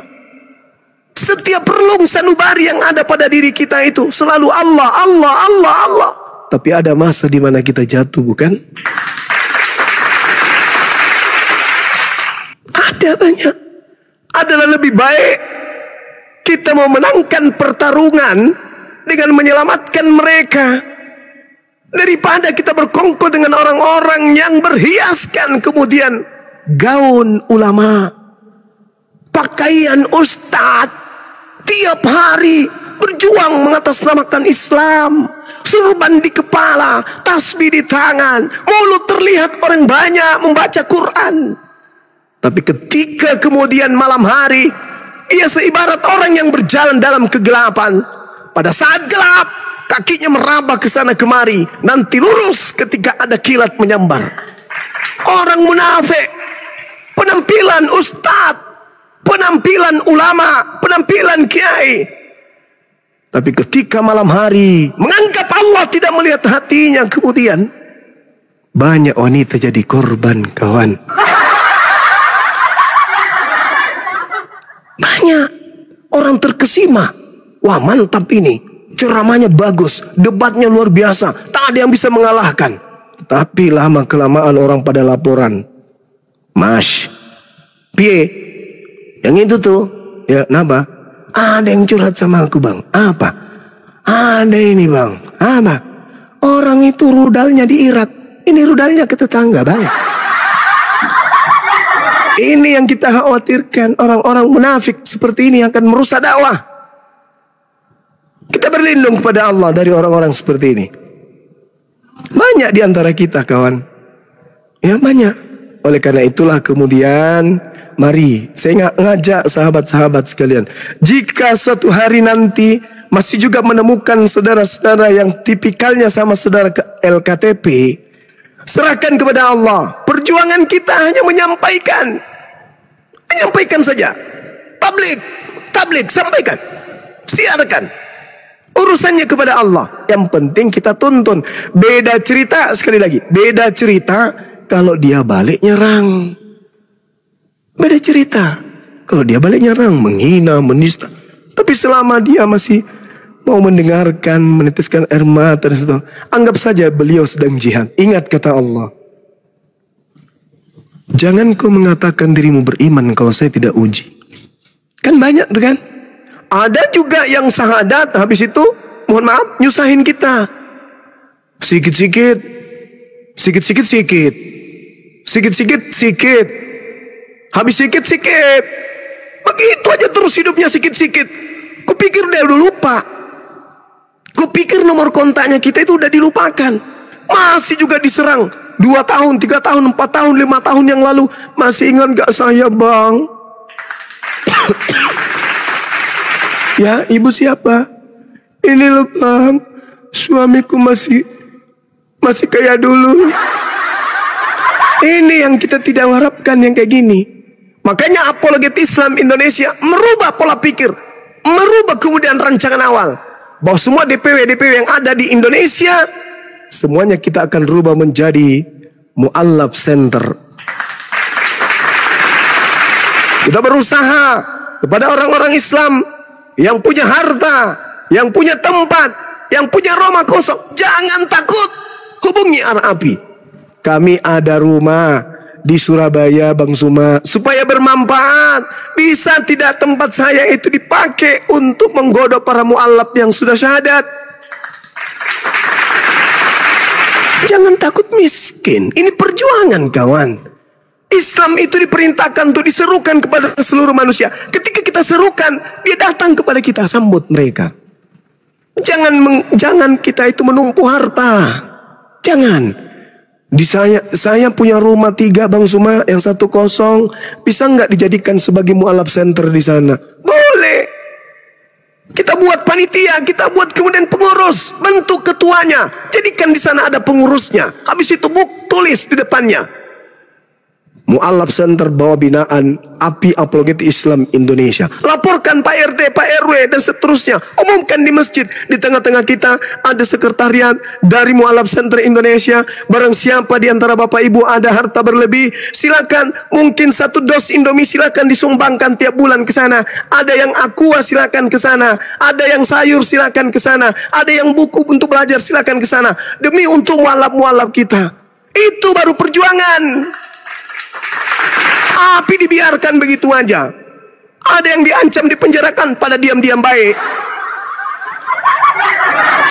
Setiap relung sanubari yang ada pada diri kita itu selalu Allah, Allah, Allah, Allah. Tapi ada masa di mana kita jatuh, bukan? Ada banyak. Adalah lebih baik kita memenangkan pertarungan dengan menyelamatkan mereka daripada kita berkongkol dengan orang-orang yang berhiaskan kemudian gaun ulama, pakaian ustadz, tiap hari berjuang mengatasnamakan Islam, surban di kepala, tasbih di tangan, mulut terlihat orang banyak membaca Quran. Tapi ketika kemudian malam hari, ia seibarat orang yang berjalan dalam kegelapan. Pada saat gelap, kakinya meraba ke sana kemari, nanti lurus ketika ada kilat menyambar. Orang munafik, penampilan ustadz, penampilan ulama, penampilan kiai. Tapi ketika malam hari, menganggap Allah tidak melihat hatinya, kemudian banyak wanita jadi korban, kawan. Banyak orang terkesima. Wah mantap ini, ceramahnya bagus, debatnya luar biasa, tak ada yang bisa mengalahkan. Tapi lama kelamaan orang pada laporan, Mas, piye? Yang itu tuh, ya napa? Ada yang curhat sama aku bang. Apa? Ada ini bang. Apa? Orang itu rudalnya di Irak, ini rudalnya ke tetangga bang. Ini yang kita khawatirkan, orang-orang munafik seperti ini akan merusak dakwah. Kita berlindung kepada Allah dari orang-orang seperti ini. Banyak di antara kita kawan. Ya banyak. Oleh karena itulah kemudian mari saya ngajak sahabat-sahabat sekalian. Jika suatu hari nanti masih juga menemukan saudara-saudara yang tipikalnya sama saudara LKTP, serahkan kepada Allah. Perjuangan kita hanya menyampaikan saja. Tabligh, sampaikan, siarkan. Urusannya kepada Allah. Yang penting kita tuntun. Beda cerita, sekali lagi, beda cerita kalau dia balik nyerang. Beda cerita kalau dia balik nyerang, menghina, menista. Tapi selama dia masih mau mendengarkan, meneteskan air mata dan sebagainya, anggap saja beliau sedang jihad. Ingat kata Allah, jangan kau mengatakan dirimu beriman kalau saya tidak uji. Kan banyak tuh kan. Ada juga yang syahadat, habis itu mohon maaf nyusahin kita. Sikit-sikit, sikit-sikit, sikit. Habis sikit-sikit. Begitu aja terus hidupnya sikit-sikit. Kupikir dia udah lupa. Kupikir nomor kontaknya kita itu udah dilupakan. Masih juga diserang. 2 tahun, 3 tahun, 4 tahun, 5 tahun yang lalu. Masih ingat gak saya, Bang? Ya, ibu siapa? Ini loh, Bang. Suamiku masih kayak dulu. Ini yang kita tidak harapkan yang kayak gini. Makanya Apologet Islam Indonesia merubah pola pikir, merubah kemudian rancangan awal, bahwa semua DPW yang ada di Indonesia semuanya kita akan rubah menjadi Mu'allaf Center. Kita berusaha kepada orang-orang Islam yang punya harta, yang punya tempat, yang punya rumah kosong, jangan takut, hubungi Arapi. Kami ada rumah di Surabaya, Bang Suma, supaya bermanfaat. Bisa tidak tempat saya itu dipakai untuk menggodok para mu'allaf yang sudah syahadat? Jangan takut miskin. Ini perjuangan, kawan. Islam itu diperintahkan untuk diserukan kepada seluruh manusia. Ketika kita serukan, dia datang kepada kita, sambut mereka. Jangan kita itu menumpu harta. Jangan. Di saya punya rumah 3, Bang Suma, yang 1 kosong. Bisa nggak dijadikan sebagai Mu'allaf Center di sana? Boleh. Kita buat panitia, kita buat kemudian pengurus, bentuk ketuanya, jadikan di sana ada pengurusnya. Habis itu tulis di depannya, Mu'allaf Center bawah binaan API Apologet Islam Indonesia. Laporkan Pak RT, Pak RW, dan seterusnya. Umumkan di masjid. Di tengah-tengah kita ada sekretariat dari Mu'allaf Center Indonesia. Barang siapa di antara Bapak Ibu ada harta berlebih, silakan. Mungkin 1 dos Indomie silakan disumbangkan tiap bulan ke sana. Ada yang aqua silakan ke sana. Ada yang sayur silakan ke sana. Ada yang buku untuk belajar silakan ke sana. Demi untuk mu'allaf-mu'allaf kita. Itu baru perjuangan. Api dibiarkan begitu aja. Ada yang diancam dipenjarakan, pada diam-diam baik.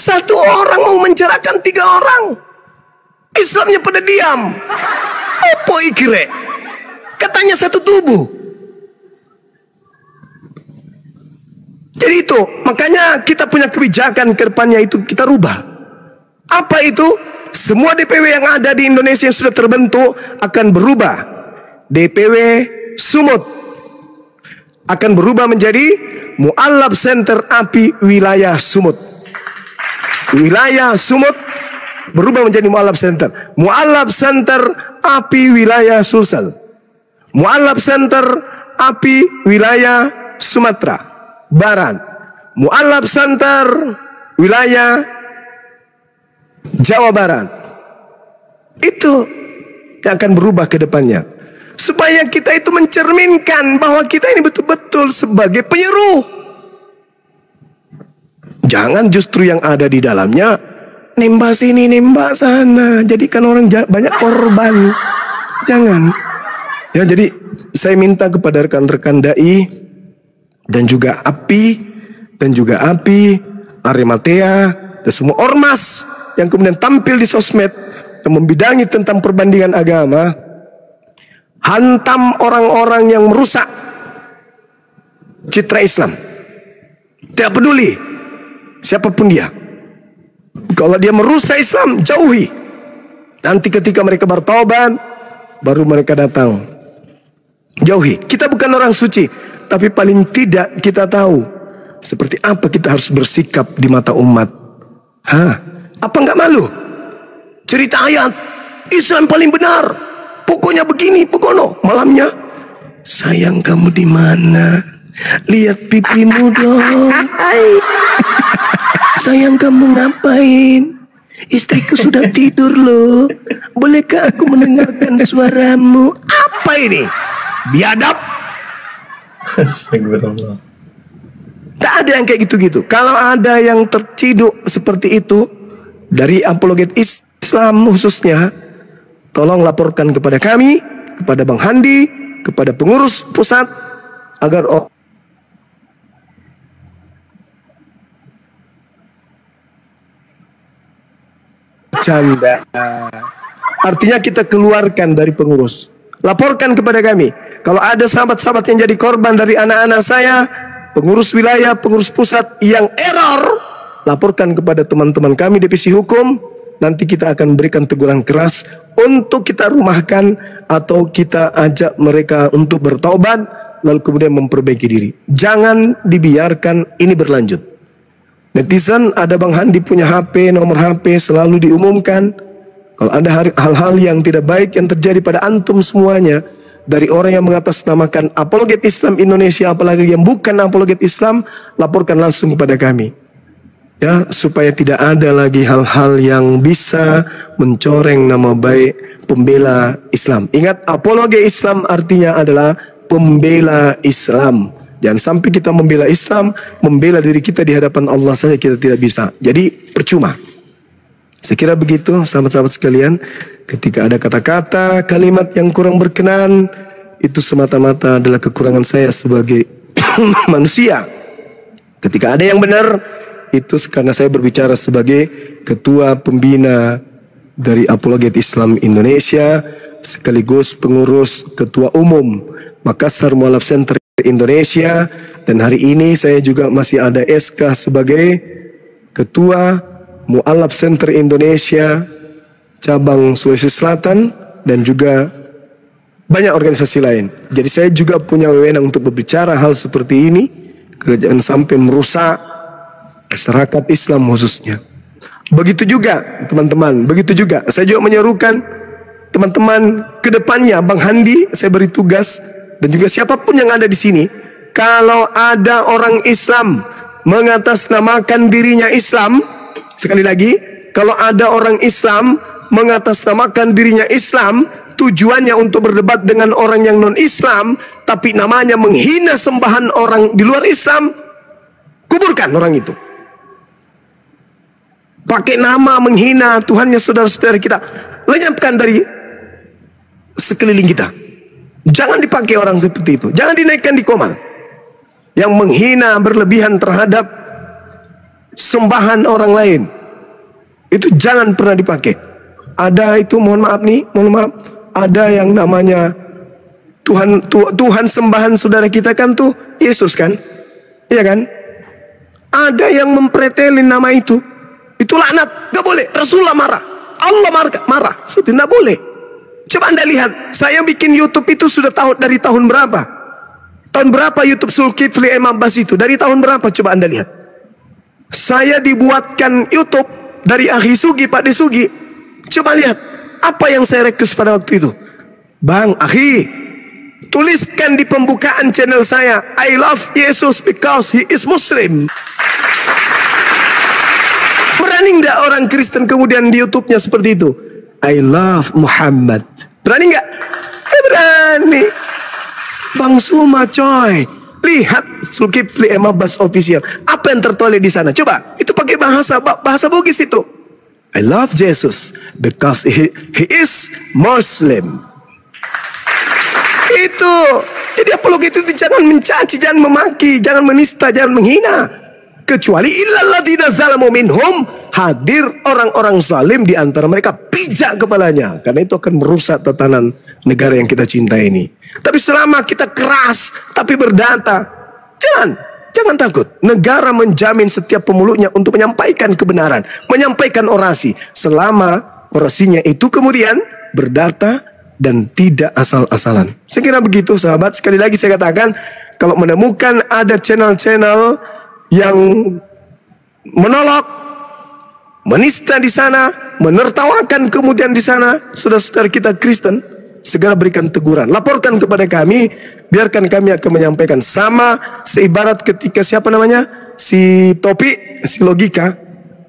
1 orang mau menjarakan 3 orang. Islamnya pada diam. Apa ikire? Katanya 1 tubuh. Jadi itu, makanya kita punya kebijakan ke depannya itu kita rubah. Apa itu? Semua DPW yang ada di Indonesia yang sudah terbentuk akan berubah. DPW Sumut akan berubah menjadi Mu'allaf Center API Wilayah Sumut. Wilayah Sumut berubah menjadi Mu'allaf Center. Mu'allaf Center API Wilayah Sulsel. Mu'allaf Center API Wilayah Sumatera Barat. Mu'allaf Center Wilayah Jawa Barat. Itu yang akan berubah ke depannya. Supaya kita itu mencerminkan bahwa kita ini betul-betul sebagai penyeru. Jangan justru yang ada di dalamnya nembak sini, nembak sana, jadikan orang banyak korban. Jangan. Ya, jadi saya minta kepada rekan-rekan dai dan juga API, Arimatea, dan semua ormas yang kemudian tampil di sosmed yang membidangi tentang perbandingan agama. Hantam orang-orang yang merusak citra Islam. Tidak peduli siapapun dia. Kalau dia merusak Islam, jauhi. Nanti ketika mereka bertobat, baru mereka datang. Jauhi. Kita bukan orang suci, tapi paling tidak kita tahu seperti apa kita harus bersikap di mata umat. Apa nggak malu? Cerita ayat Islam paling benar. Pokoknya begini, pokoknya malamnya, sayang kamu di mana? Lihat pipimu dong. Sayang kamu ngapain? Istriku sudah tidur loh. Bolehkah aku mendengarkan suaramu? Apa ini? Biadab. Astagfirullah. Tak ada yang kayak gitu-gitu. Kalau ada yang terciduk seperti itu dari Apologet Islam khususnya, tolong laporkan kepada kami, kepada Bang Handi, kepada pengurus pusat, agar Bercanda. Artinya kita keluarkan dari pengurus. Laporkan kepada kami. Kalau ada sahabat-sahabat yang jadi korban dari anak-anak saya, pengurus wilayah, pengurus pusat yang error, laporkan kepada teman-teman kami divisi hukum. Nanti kita akan berikan teguran keras untuk kita rumahkan atau kita ajak mereka untuk bertaubat, lalu kemudian memperbaiki diri. Jangan dibiarkan ini berlanjut. Netizen, ada Bang Handi punya HP, nomor HP selalu diumumkan. Kalau ada hal-hal yang tidak baik yang terjadi pada antum semuanya, dari orang yang mengatasnamakan apologet Islam Indonesia, apalagi yang bukan apologet Islam, laporkan langsung kepada kami. Ya, supaya tidak ada lagi hal-hal yang bisa mencoreng nama baik pembela Islam. Ingat, apologet Islam artinya adalah pembela Islam. Jangan sampai kita membela Islam, membela diri kita di hadapan Allah saja kita tidak bisa. Jadi percuma. Saya kira begitu sahabat-sahabat sekalian. Ketika ada kata-kata, kalimat yang kurang berkenan, itu semata-mata adalah kekurangan saya sebagai manusia. Ketika ada yang benar, itu karena saya berbicara sebagai ketua pembina dari Apologet Islam Indonesia, sekaligus pengurus ketua umum Makassar Mu'alaf Center Indonesia. Dan hari ini saya juga masih ada SK sebagai ketua Mu'alaf Center Indonesia cabang Sulawesi Selatan dan juga banyak organisasi lain. Jadi saya juga punya wewenang untuk berbicara hal seperti ini, jangan sampai merusak masyarakat Islam khususnya. Begitu juga teman-teman, begitu juga saya juga menyerukan teman-teman ke depannya, Bang Handi saya beri tugas, dan juga siapapun yang ada di sini, kalau ada orang Islam mengatasnamakan dirinya Islam, sekali lagi, kalau ada orang Islam mengatasnamakan dirinya Islam, tujuannya untuk berdebat dengan orang yang non-Islam, tapi namanya menghina sembahan orang di luar Islam, kuburkan orang itu. Pakai nama menghina Tuhannya saudara-saudara kita, lenyapkan dari sekeliling kita. Jangan dipakai orang seperti itu. Jangan dinaikkan di komal. Yang menghina berlebihan terhadap sembahan orang lain, itu jangan pernah dipakai. Ada itu, mohon maaf nih, mohon maaf, ada yang namanya Tuhan sembahan saudara kita kan tuh Yesus kan, iya kan? Ada yang mempretelin nama itu laknat, gak boleh. Rasulullah marah, Allah marah, itu tidak boleh. Coba anda lihat, saya bikin YouTube itu sudah dari tahun berapa? Tahun berapa YouTube Zulkifli M. Abbas itu? Dari tahun berapa? Coba anda lihat. Saya dibuatkan YouTube dari Akhi Sugi, Pak De Sugi. Coba lihat apa yang saya request pada waktu itu. Bang, Akhi, tuliskan di pembukaan channel saya, I love Jesus because he is Muslim. Berani nggak orang Kristen kemudian di YouTube-nya seperti itu? I love Muhammad. Berani nggak? Berani. Bang Suma coy, lihat Zulkifli M. Abbas official. Apa yang tertulis di sana? Coba, itu pakai bahasa Bugis itu. I love Jesus because he is Muslim. Itu. Jadi apologet itu jangan mencaci, jangan memaki, jangan menista, jangan menghina. Kecuali illalladzina zalamu minhum, hadir orang-orang zalim di antara mereka, pijak kepalanya, karena itu akan merusak tatanan negara yang kita cintai ini. Tapi selama kita keras tapi berdata, jangan takut. Negara menjamin setiap pemulutnya untuk menyampaikan kebenaran, menyampaikan orasi, selama orasinya itu kemudian berdata dan tidak asal-asalan. Saya kira begitu sahabat. Sekali lagi saya katakan, kalau menemukan ada channel-channel yang menolak, menista di sana, menertawakan kemudian di sana saudara-saudara kita Kristen, segera berikan teguran, laporkan kepada kami, biarkan kami akan menyampaikan. Sama seibarat ketika siapa namanya, si Topik, si Logika,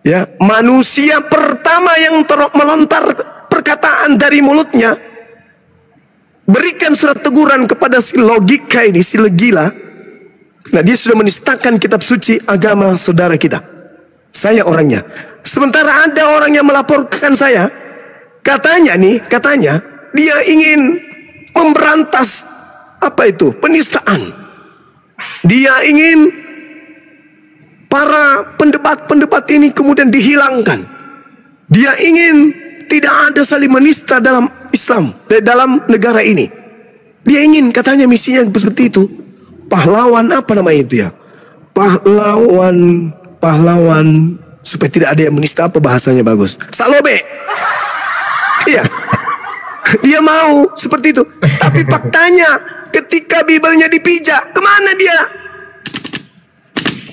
ya, manusia pertama yang melontar perkataan dari mulutnya, berikan surat teguran kepada si Logika ini, si Legila. Nah, dia sudah menistakan kitab suci agama saudara kita. Saya orangnya. Sementara ada orang yang melaporkan saya, katanya dia ingin memberantas penistaan. Dia ingin para pendebat-pendebat ini kemudian dihilangkan. Dia ingin tidak ada saling menista dalam Islam, dalam negara ini. Dia ingin, katanya misinya seperti itu. Pahlawan apa namanya itu ya? Pahlawan supaya tidak ada yang menista, apa bahasanya bagus? Salome. Iya. Dia mau seperti itu. Tapi faktanya ketika Bibelnya dipijak, kemana dia?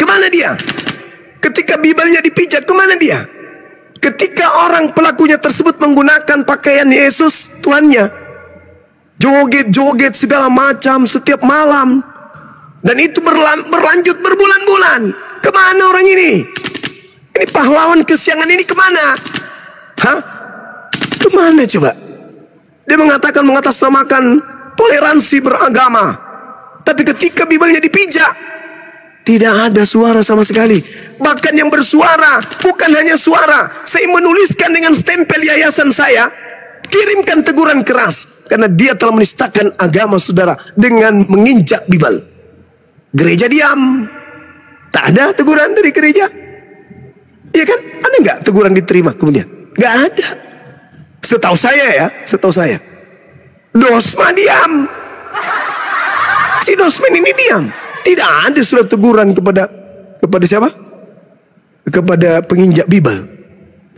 Kemana dia? Ketika Bibelnya dipijak, kemana dia? Ketika orang pelakunya tersebut menggunakan pakaian Yesus Tuhannya, joget-joget segala macam setiap malam, dan itu berlanjut berbulan-bulan. Kemana orang ini? Ini pahlawan kesiangan ini kemana? Hah? Kemana coba? Dia mengatakan mengatasnamakan toleransi beragama, tapi ketika Bibelnya dipijak, tidak ada suara sama sekali. Bahkan yang bersuara bukan hanya suara. Saya menuliskan dengan stempel yayasan saya, kirimkan teguran keras karena dia telah menistakan agama saudara dengan menginjak Bibel. Gereja diam. Tak ada teguran dari gereja. Iya kan? Ada nggak teguran diterima kemudian? Nggak ada. Setahu saya ya, setahu saya. Dosma diam. Si Dosman ini diam. Tidak ada surat teguran kepada siapa? Kepada penginjak Bibel.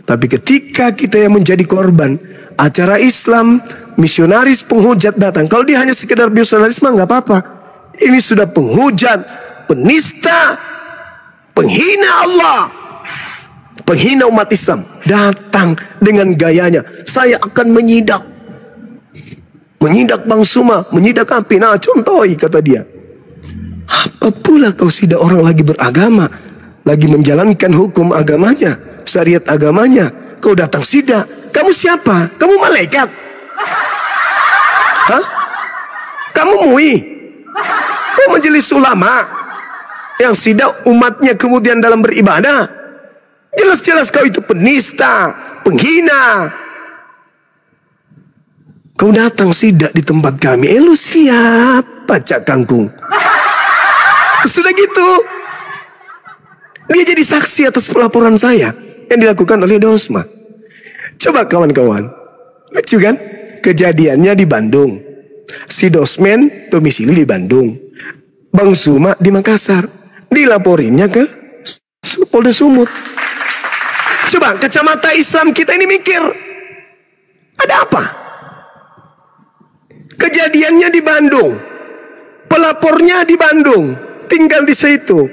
Tapi ketika kita yang menjadi korban acara Islam, misionaris penghujat datang. Kalau dia hanya sekedar misionaris mah nggak apa-apa. Ini sudah penghujat, penista, penghina Allah, penghina umat Islam. Datang dengan gayanya, saya akan menyidak Bang Suma, menyidak api. Nah, contohi, kata dia. Apa pula kau sidak orang lagi beragama, lagi menjalankan hukum agamanya, syariat agamanya, kau datang sidak. Kamu siapa? Kamu malaikat? Hah? Kamu MUI? Kau majelis ulama yang sidak umatnya kemudian dalam beribadah? Jelas-jelas kau itu penista, penghina. Kau datang sidak di tempat kami. Lu siapa, Cak Kangkung? Sudah gitu, dia jadi saksi atas pelaporan saya yang dilakukan oleh Dosma. Coba kawan-kawan, lucu kan? Kejadiannya di Bandung. Si Dosmen domisili di Bandung, Bang Suma di Makassar. Dilaporinnya ke Polda Sumut. Coba kacamata Islam kita ini mikir, ada apa? Kejadiannya di Bandung, pelapornya di Bandung, tinggal di situ.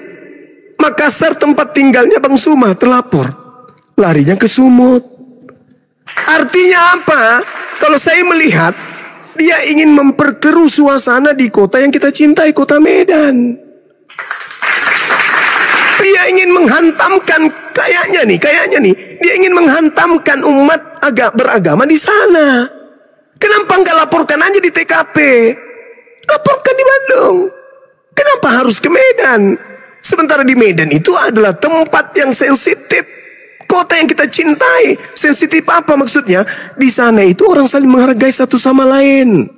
Makassar tempat tinggalnya Bang Suma terlapor, larinya ke Sumut. Artinya apa? Kalau saya melihat dia ingin memperkeruh suasana di kota yang kita cintai, kota Medan. Dia ingin menghantamkan, kayaknya nih, dia ingin menghantamkan umat beragama di sana. Kenapa nggak laporkan aja di TKP? Laporkan di Bandung. Kenapa harus ke Medan? Sementara di Medan itu adalah tempat yang sensitif, kota yang kita cintai. Sensitif apa maksudnya? Di sana itu orang saling menghargai satu sama lain.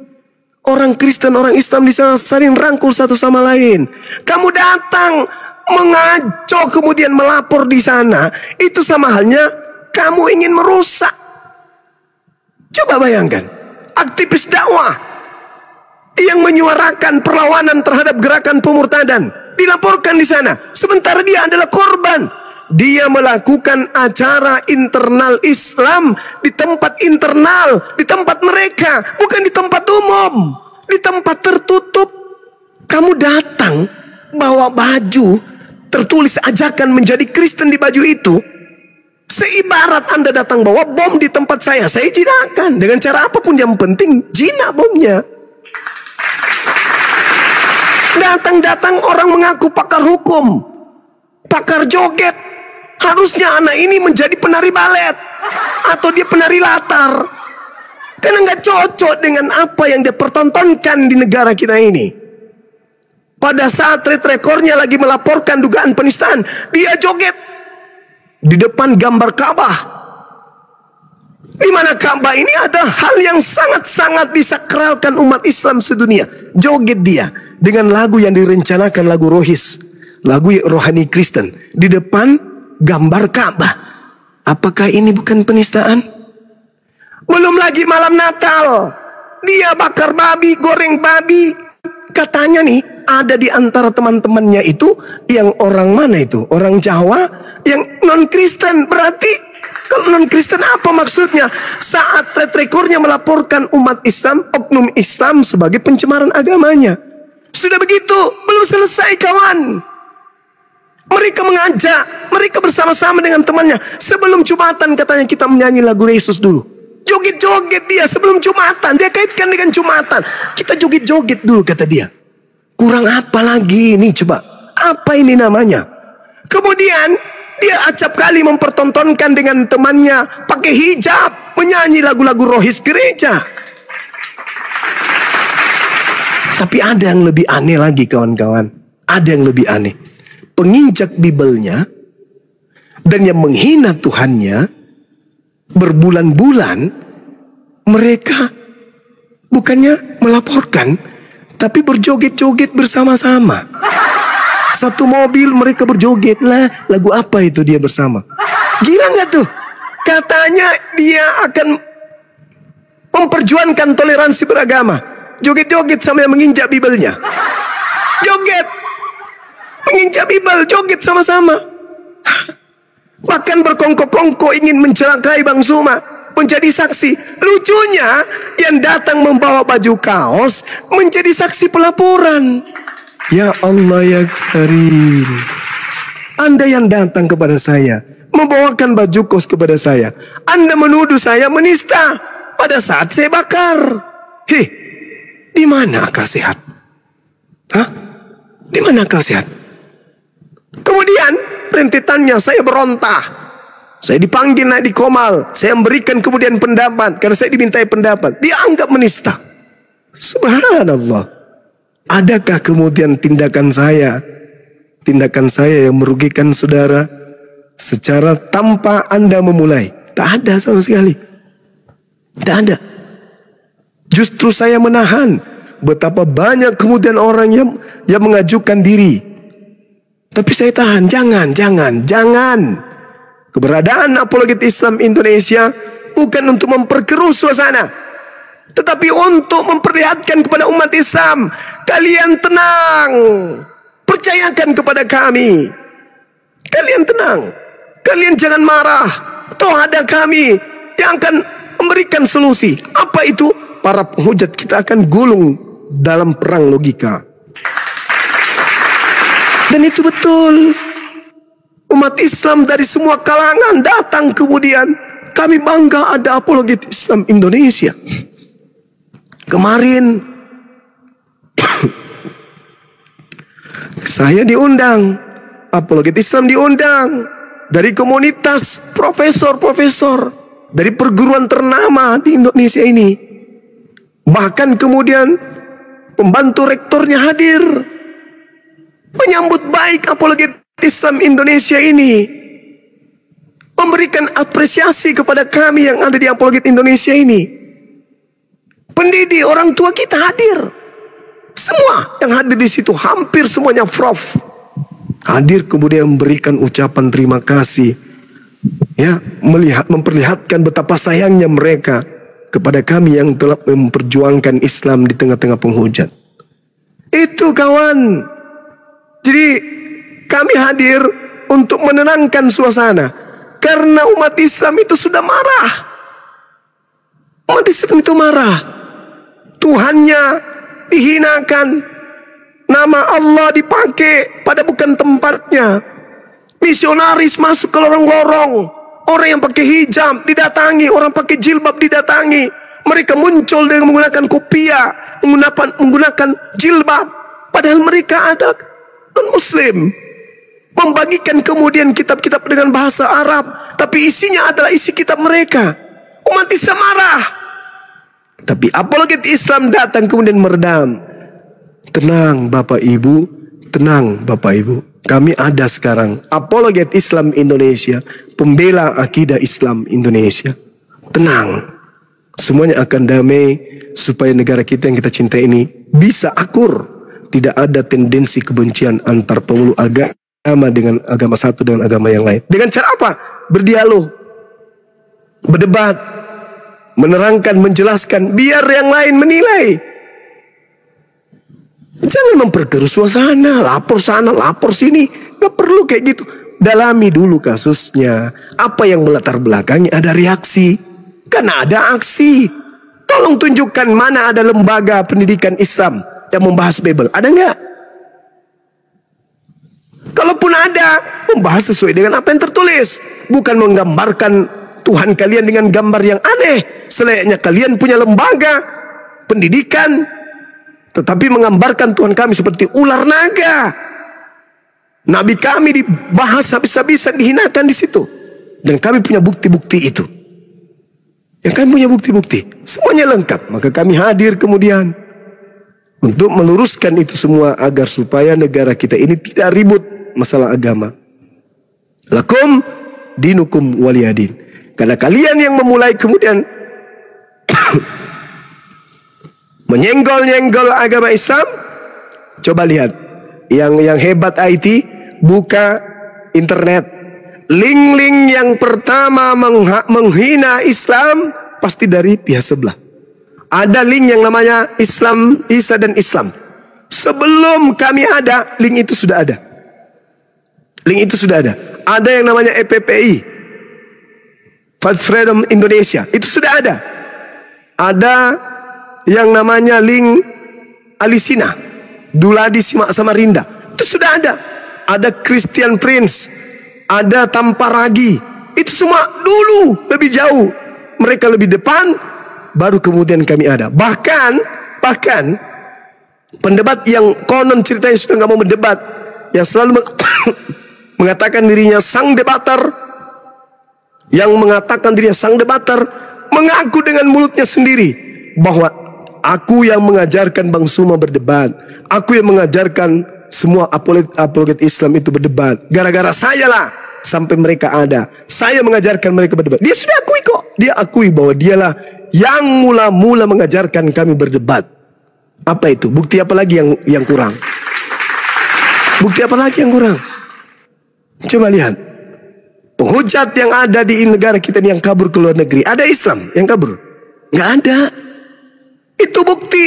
Orang Kristen, orang Islam di sana saling rangkul satu sama lain. Kamu datang mengaco kemudian melapor di sana, itu sama halnya kamu ingin merusak. Coba bayangkan, aktivis dakwah yang menyuarakan perlawanan terhadap gerakan pemurtadan dilaporkan di sana, sementara dia adalah korban. Dia melakukan acara internal Islam di tempat internal, di tempat mereka, bukan di tempat umum, di tempat tertutup. Kamu datang bawa baju tertulis ajakan menjadi Kristen di baju itu, seibarat Anda datang bawa bom di tempat saya jinakan dengan cara apapun, yang penting jinak bomnya. Datang-datang orang mengaku pakar hukum, pakar joget. Harusnya anak ini menjadi penari balet atau dia penari latar, karena nggak cocok dengan apa yang dia pertontonkan di negara kita ini. Pada saat rekornya lagi melaporkan dugaan penistaan, dia joget di depan gambar Ka'bah, di mana Ka'bah ini ada hal yang sangat-sangat disakralkan umat Islam sedunia. Joget dia dengan lagu yang direncanakan, lagu rohis, lagu rohani Kristen, di depan gambar Ka'bah. Apakah ini bukan penistaan? Belum lagi malam Natal, dia bakar babi, goreng babi. Katanya nih, ada di antara teman-temannya itu yang orang mana itu? Orang Jawa yang non-Kristen. Berarti kalau non-Kristen apa maksudnya? Saat track recordnya melaporkan umat Islam, oknum Islam sebagai pencemaran agamanya. Sudah begitu, belum selesai kawan. Mereka mengajak, mereka bersama-sama dengan temannya. Sebelum Jumatan katanya kita menyanyi lagu Yesus dulu. Joget-joget dia sebelum Jumatan. Dia kaitkan dengan Jumatan. Kita joget-joget dulu kata dia. Kurang apa lagi ini coba? Apa ini namanya? Kemudian dia acap kali mempertontonkan dengan temannya pakai hijab, menyanyi lagu-lagu rohis gereja. Tapi ada yang lebih aneh lagi kawan-kawan. Ada yang lebih aneh. Penginjak Bibelnya dan yang menghina Tuhannya, berbulan-bulan mereka bukannya melaporkan, tapi berjoget-joget bersama-sama. Satu mobil mereka berjoget lah. Lagu apa itu dia bersama? Gila nggak tuh? Katanya dia akan memperjuangkan toleransi beragama. Joget-joget sama yang menginjak Bibelnya. Joget, menginjak Bibel, joget sama-sama. Bahkan berkongkok-kongkok ingin mencelakai Bang Zuma, menjadi saksi. Lucunya yang datang membawa baju kaos menjadi saksi pelaporan. Ya Allah ya Karim, Anda yang datang kepada saya membawakan baju kaos kepada saya, Anda menuduh saya menista pada saat saya bakar. Di mana akal sehat? Di mana akal sehat? Kemudian rentetannya saya berontak. Saya dipanggil naik di Komal. Saya memberikan kemudian pendapat. Karena saya dimintai pendapat. Dia anggap menista. Subhanallah. Adakah kemudian tindakan saya yang merugikan saudara secara tanpa Anda memulai? Tak ada sama sekali. Tak ada. Justru saya menahan. Betapa banyak kemudian orang yang mengajukan diri. Tapi saya tahan. Jangan. Keberadaan Apologet Islam Indonesia bukan untuk memperkeruh suasana, tetapi untuk memperlihatkan kepada umat Islam, kalian tenang, percayakan kepada kami. Kalian tenang, kalian jangan marah. Toh ada kami yang akan memberikan solusi. Apa itu? Para penghujat kita akan gulung dalam perang logika. Dan itu betul. Umat Islam dari semua kalangan datang kemudian. Kami bangga ada Apologet Islam Indonesia. Kemarin saya diundang, Apologet Islam diundang dari komunitas profesor-profesor dari perguruan ternama di Indonesia ini. Bahkan kemudian pembantu rektornya hadir menyambut baik Apologet Islam Indonesia ini, memberikan apresiasi kepada kami yang ada di Apologet Indonesia ini. Pendidik, orang tua kita hadir. Semua yang hadir di situ, hampir semuanya prof, hadir kemudian memberikan ucapan terima kasih. Ya, memperlihatkan betapa sayangnya mereka kepada kami yang telah memperjuangkan Islam di tengah-tengah penghujat. Itu kawan. Jadi kami hadir untuk menenangkan suasana. Karena umat Islam itu sudah marah. Umat Islam itu marah. Tuhannya dihinakan. Nama Allah dipakai pada bukan tempatnya. Misionaris masuk ke lorong-lorong. Orang yang pakai hijab didatangi. Orang pakai jilbab didatangi. Mereka muncul dengan menggunakan kopiah. Menggunakan jilbab. Padahal mereka adalah non-muslim. Membagikan kemudian kitab-kitab dengan bahasa Arab, tapi isinya adalah isi kitab mereka. Umat Islam marah. Tapi Apologet Islam datang kemudian meredam. Tenang Bapak Ibu, tenang Bapak Ibu. Kami ada sekarang Apologet Islam Indonesia, pembela akidah Islam Indonesia. Tenang. Semuanya akan damai supaya negara kita yang kita cintai ini bisa akur. Tidak ada tendensi kebencian antar pemeluk agama dengan agama satu dengan agama yang lain. Dengan cara apa? Berdialog. berdebat, menerangkan, menjelaskan, biar yang lain menilai. Jangan memperkeruh suasana, lapor sana, lapor sini. Gak perlu kayak gitu. Dalami dulu kasusnya. Apa yang melatar belakangi, ada reaksi. Karena ada aksi. Tolong tunjukkan mana ada lembaga pendidikan Islam yang membahas Bible. Ada nggak? Kalaupun ada, membahas sesuai dengan apa yang tertulis. Bukan menggambarkan Tuhan kalian dengan gambar yang aneh. Selayaknya kalian punya lembaga pendidikan, tetapi menggambarkan Tuhan kami seperti ular naga. Nabi kami dibahas habis-habisan, dihinakan di situ. Dan kami punya bukti-bukti itu. Yang kami punya bukti-bukti, semuanya lengkap. Maka kami hadir kemudian untuk meluruskan itu semua agar supaya negara kita ini tidak ribut masalah agama. Lakum dinukum waliyadin. Karena kalian yang memulai kemudian menyenggol-nyenggol agama Islam. Coba lihat, yang hebat IT, buka internet. Link-link yang pertama menghina Islam pasti dari pihak sebelah. Ada link yang namanya Islam, Isa dan Islam. Sebelum kami ada, link itu sudah ada. Link itu sudah ada. Ada yang namanya EPPI, Fight Freedom Indonesia, itu sudah ada. Ada yang namanya link Alisina, Duladi Simak Samarinda, itu sudah ada. Ada Christian Prince, ada Tamparagi, itu semua dulu lebih jauh. Mereka lebih depan, baru kemudian kami ada. Bahkan pendebat yang konon ceritanya sudah nggak mau berdebat, yang selalu mengatakan dirinya sang debater, mengaku dengan mulutnya sendiri bahwa aku yang mengajarkan Bang Suma berdebat, aku yang mengajarkan semua apologet Islam itu berdebat. Gara-gara saya lah sampai mereka ada. Saya mengajarkan mereka berdebat. Dia sudah akui kok. Dia akui bahwa dialah yang mula-mula mengajarkan kami berdebat. Apa itu? Bukti apa lagi yang kurang? Bukti apa lagi yang kurang? Coba lihat. Penghujat yang ada di negara kita ini yang kabur ke luar negeri. Ada Islam yang kabur? Nggak ada. Itu bukti.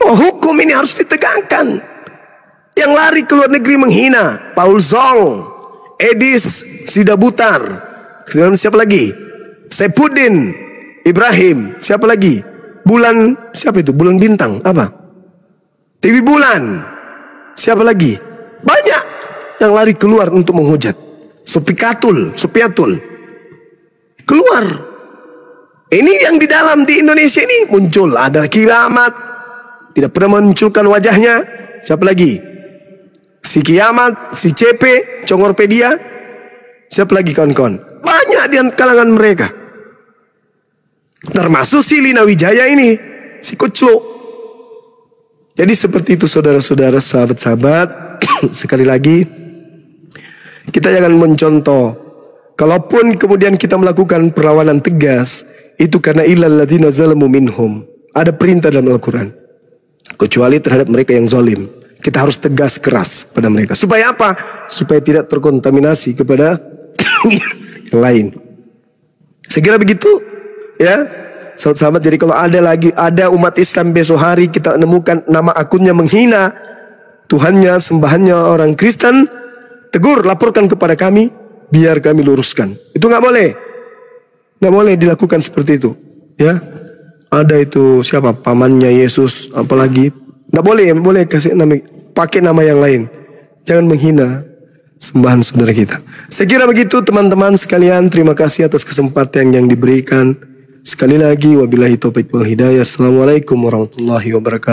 Oh, hukum ini harus ditegakkan. Yang lari ke luar negeri menghina Paul Zong, Edis Sidabutar, siapa lagi? Sepudin Ibrahim, siapa lagi? Bulan, siapa itu? Bulan Bintang, apa? TV Bulan, siapa lagi? Banyak yang lari keluar untuk menghujat. Sopiatul keluar. Ini yang di dalam di Indonesia ini muncul. Ada Kiamat, tidak pernah munculkan wajahnya. Siapa lagi? Si Kiamat, si CP, Congorpedia, siapa lagi kawan-kawan? Banyak di kalangan mereka. Termasuk si Lina Wijaya ini, si Koclo. Jadi seperti itu saudara-saudara, sahabat-sahabat. Sekali lagi, kita jangan mencontoh. Kalaupun kemudian kita melakukan perlawanan tegas, itu karena illal ladzina zalamu minhum. Ada perintah dalam Al-Quran. Kecuali terhadap mereka yang zalim. Kita harus tegas keras pada mereka. Supaya apa? Supaya tidak terkontaminasi kepada yang lain. Saya kira begitu, ya, sahabat-sahabat. Jadi kalau ada umat Islam besok hari kita menemukan nama akunnya menghina Tuhannya, sembahannya orang Kristen, tegur, laporkan kepada kami, biar kami luruskan. Itu nggak boleh, nggak boleh dilakukan seperti itu, ya. Ada itu siapa? Pamannya Yesus, apalagi. Nggak boleh kasih nama, pakai nama yang lain. Jangan menghina sembahan saudara kita. Saya kira begitu teman-teman sekalian. Terima kasih atas kesempatan yang diberikan. Sekali lagi wabillahi taufiq wal hidayah. Assalamualaikum warahmatullahi wabarakatuh.